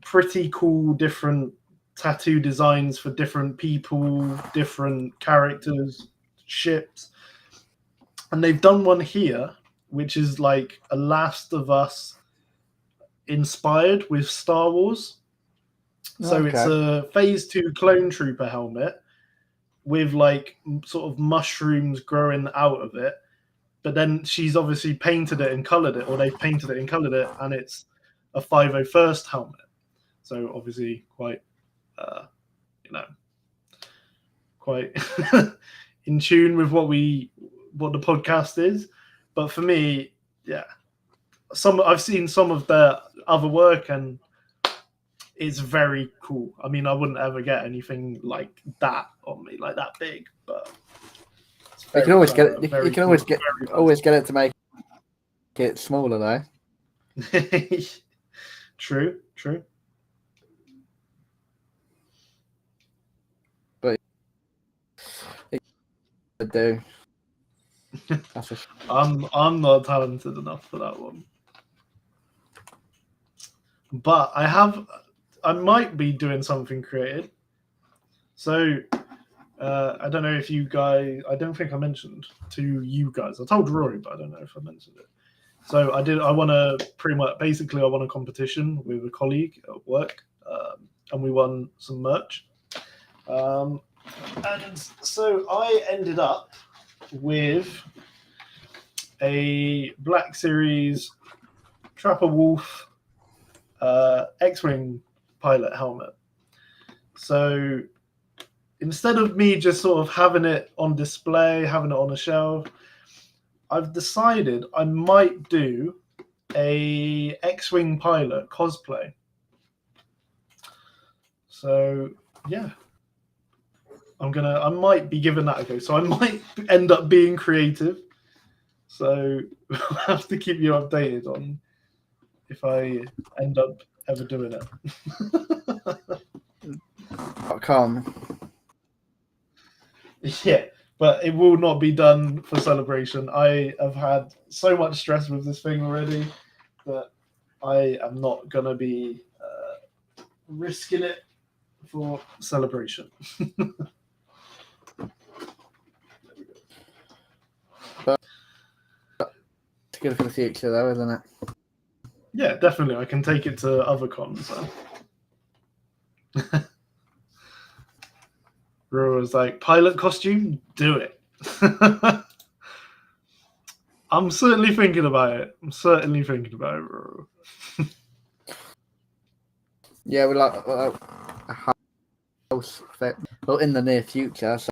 pretty cool different tattoo designs for different people, different characters, ships. And they've done one here, which is like a Last of Us inspired with Star Wars. So it's a Phase 2 clone trooper helmet with like sort of mushrooms growing out of it. But then she's obviously painted it and colored it, or they've painted it and colored it, and it's a 501st helmet. So obviously quite, quite in tune with what the podcast is. But for me, yeah, I've seen some of their other work, and it's very cool. I mean, I wouldn't ever get anything like that on me, like that big, but You can always get it. You can cool, always get it to make it smaller, though. True. But I do. That's a I'm not talented enough for that one, but I might be doing something creative. So I don't know if you guys. I don't think I mentioned to you guys. I told Rory, but I don't know if I mentioned it. So I won a competition with a colleague at work, and we won some merch. And so I ended up with a Black Series Trapper Wolf X-Wing pilot helmet. So instead of me just sort of having it on display, having it on a shelf, I've decided I might do a X-Wing pilot cosplay. So yeah, I might be giving that a go. So I might end up being creative. So we'll have to keep you updated on if I end up ever doing it. .com. Yeah, but it will not be done for celebration. I have had so much stress with this thing already that I am not going to be risking it for celebration. But it's good for the future, though, isn't it? Yeah, definitely. I can take it to other cons. Rua was like, pilot costume? Do it. I'm certainly thinking about it. Rua. Yeah, we like a house fit. Well, in the near future. So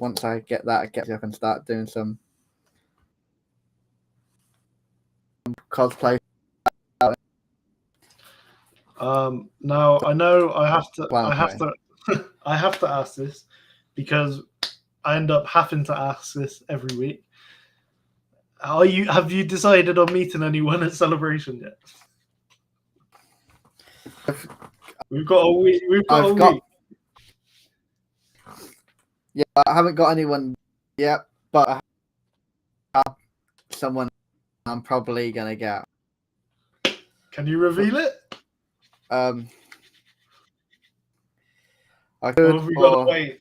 once I get that, I can start doing some cosplay. Now I know I have to I have to ask this because I end up having to ask this every week. Have you decided on meeting anyone at celebration yet? We've got a week. Yeah, I haven't got anyone yet, but I have someone I'm probably gonna get. Can you reveal it? I could, or have we got to wait?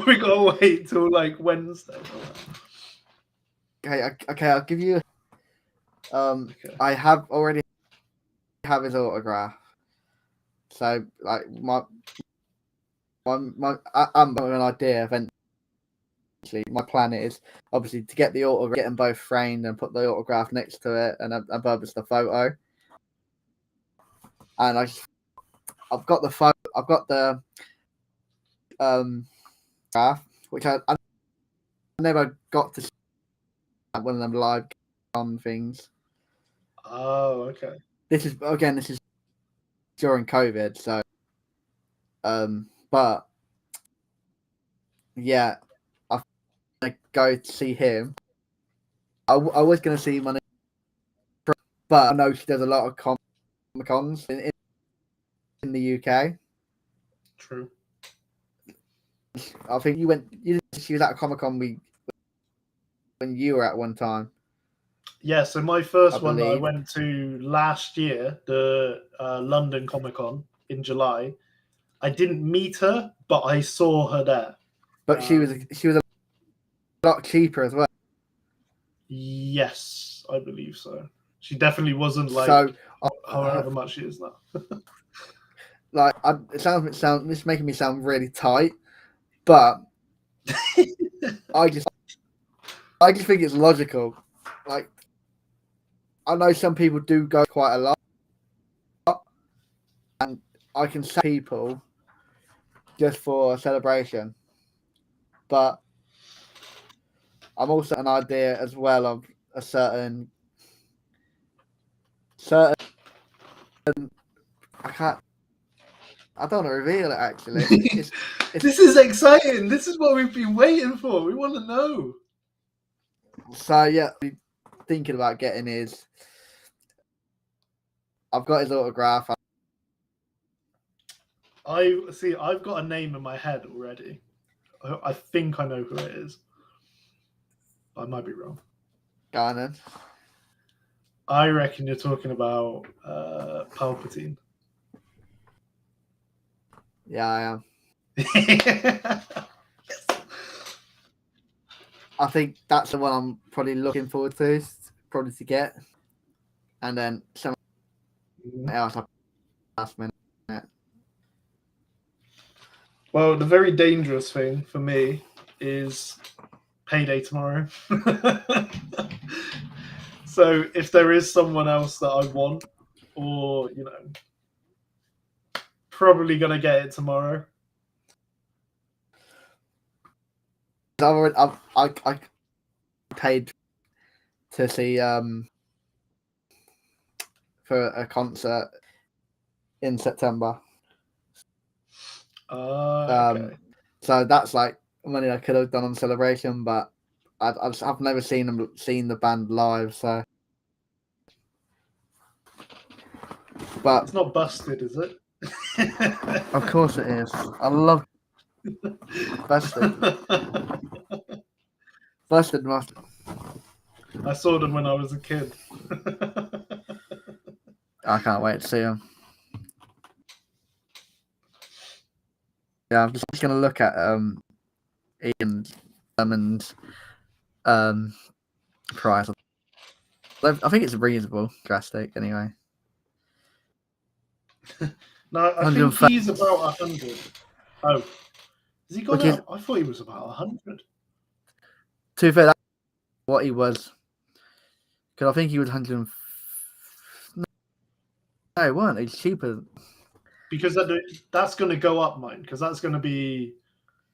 We got to wait till like Wednesday. Okay, I'll give you. Okay. I already have his autograph. So like I'm an idea eventually. My plan is obviously to get the autograph, get them both framed, and put the autograph next to it, and above is the photo. And I've got the photo. I've got the graph, which I never got to see one of them live on things. Oh, okay. This is during COVID, so but yeah, I'm gonna go to see him. I was gonna see him but I know she does a lot of Comic-Cons in the UK. True. I think she was at a Comic-Con when you were at one time. Yeah, so my first one that I went to last year, the London Comic-Con in July, I didn't meet her, but I saw her there. But she was a lot cheaper as well. Yes, I believe so. She definitely wasn't like however much she is now. Like this is making me sound really tight, but I just think it's logical. Like I know some people do go quite a lot, and I can see people just for a celebration, but I'm also an idea as well of a certain certain. I don't want to reveal it. Actually, it's This is exciting. This is what we've been waiting for. We want to know. so yeah. Thinking about getting his. I've got his autograph. I've got a name in my head already. I think I know who it is. I might be wrong. Garnet. I reckon you're talking about Palpatine. Yeah, I am. Yes. I think that's the one I'm probably looking forward to, probably to get, and then someone else last minute. Well, the very dangerous thing for me is payday tomorrow. So if there is someone else that I want, or probably gonna get it tomorrow. I paid to see for a concert in September. Okay. So that's like money I could have done on Celebration, but I've never seen the band live. So, but It's not busted, is it? of course it is. I love Busted. Busted Master. I saw them when I was a kid. I can't wait to see them. Yeah, I'm just gonna look at Ian Lemons price. I think it's reasonable, drastic anyway. No, I think he's about 100. Oh, has he got up? I thought he was about 100. To be fair, that's what he was. Because I think he was 100. No, it weren't. It's cheaper. Because that's going to go up, mine. Because that's going to be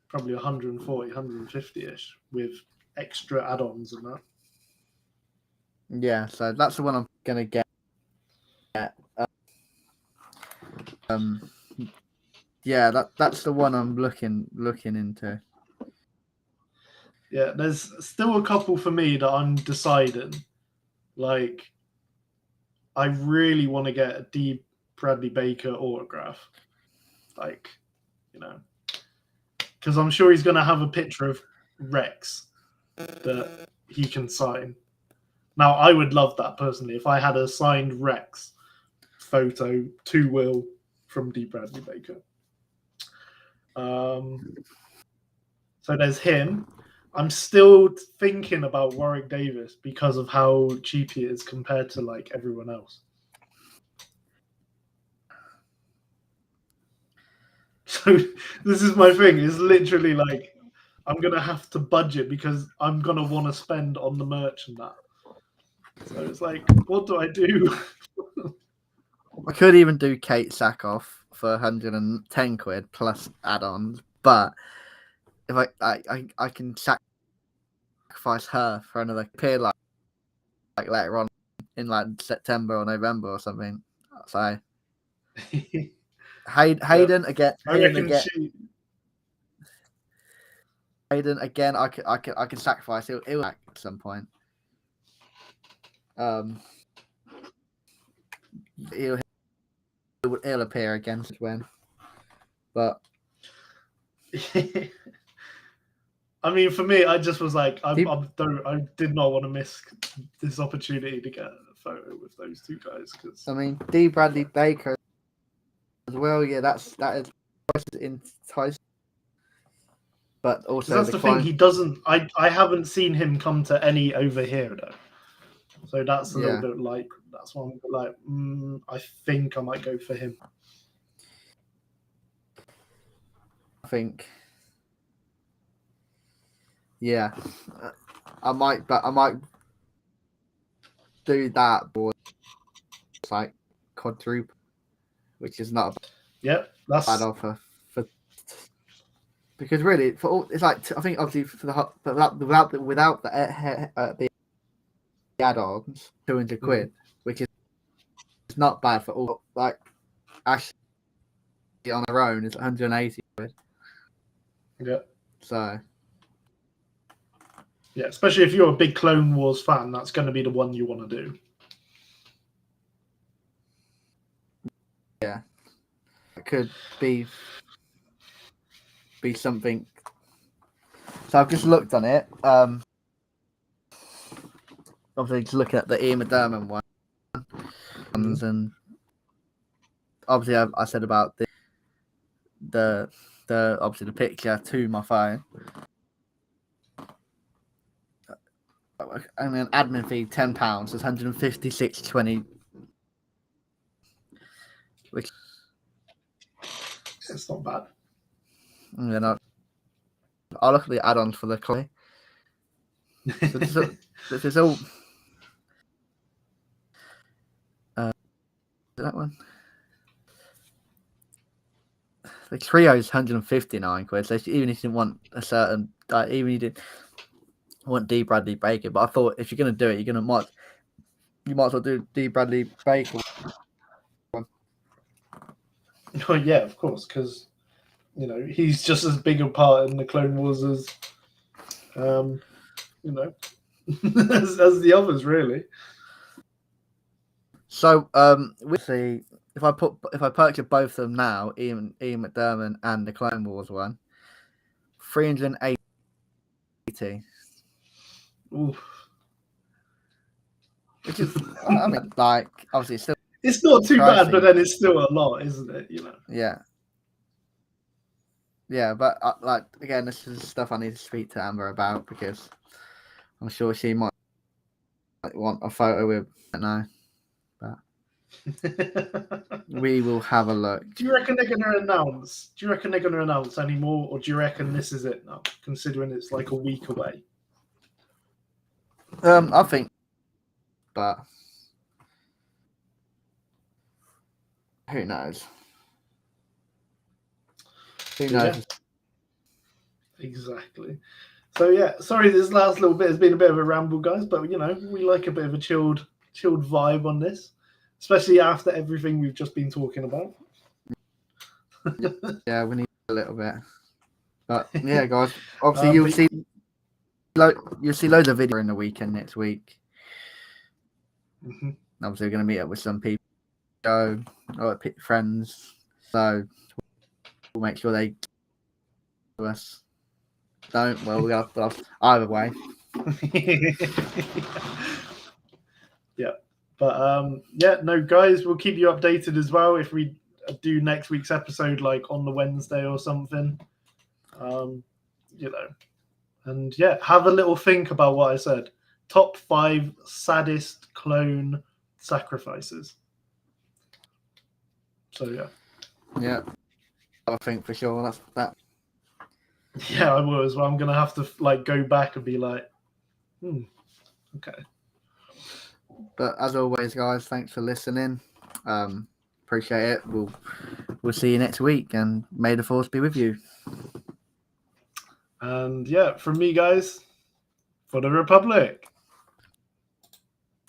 probably 140, 150-ish with extra add-ons and that. Yeah, so that's the one I'm gonna get. Yeah, that's the one I'm looking into. Yeah, there's still a couple for me that I'm deciding. Like, I really want to get a D. Bradley Baker autograph. Like, because I'm sure he's going to have a picture of Rex that he can sign. Now, I would love that personally if I had a signed Rex photo to Will from D. Bradley Baker. So there's him. I'm still thinking about Warwick Davis because of how cheap he is compared to like everyone else. So this is my thing. It's literally like I'm gonna have to budget because I'm gonna want to spend on the merch and that. So it's like, what do I do? I could even do Kate Sackhoff for 110 quid plus add-ons, but if I can sacrifice her for another appear like later on in like September or November or something. So Hayden again. Hayden again. I can sacrifice. He'll back at some point. He'll appear again when, but I mean, for me, I just was like, I did not want to miss this opportunity to get a photo with those two guys. Because I mean, D. Bradley Baker as well. Yeah, that is enticing. But also that's the thing. He doesn't. I haven't seen him come to any over here though. So that's a little bit like. That's why I'm like, I think I might go for him. I think. Yeah, I might do that, but it's like quadruple, which is not a bad offer for. Because really, for all, it's like I think obviously for the without the add-ons, 200 quid, which is it's not bad for all. Like Ashley on her own is 180 quid. Yeah. So yeah, especially if you're a big Clone Wars fan, that's going to be the one you want to do. yeah, it could be something. So I've just looked on it. Obviously, just looking at the Ian McDermott one, and obviously I said about the obviously the picture to my phone. And then admin fee £10 is 156.20, which It's not bad. and then I'll look at the add-ons for the clay. So this is all that one. The trio is 159 quid. So even if you didn't want a certain, even if you didn't want D. Bradley Baker, but I thought if you're gonna do it, you might as well do D. Bradley Baker. Oh yeah, of course, because he's just as big a part in the Clone Wars as as the others, really. So we'll see if I purchase both of them now, Ian McDermott and the Clone Wars one, 380. Oof. Which is, I mean, like obviously it's not too pricey. bad, but then it's still a lot, isn't it? Yeah, but like again, this is stuff I need to speak to Amber about because I'm sure she might want a photo with. No, but we will have a look. Do you reckon they're going to announce? Any more, or do you reckon this is it now? Considering it's like a week away. I think, but who knows? Who knows? Yeah. Exactly. So yeah, sorry this last little bit has been a bit of a ramble, guys, but we like a bit of a chilled vibe on this, especially after everything we've just been talking about. Yeah, we need a little bit. But yeah, guys, obviously you'll see loads of video in the weekend next week. Mm-hmm. Obviously, we're going to meet up with some people, or friends. So we'll make sure they to us. Don't. Well, we have either way. Yeah, but no, guys, we'll keep you updated as well if we do next week's episode, like on the Wednesday or something. And yeah, have a little think about what I said. Top 5 saddest clone sacrifices. So yeah, I think for sure that's that. Yeah, I will as well. I'm gonna have to go back and be like, okay. But as always, guys, thanks for listening. Appreciate it. We'll see you next week, and may the force be with you. And yeah, from me, guys, for the Republic.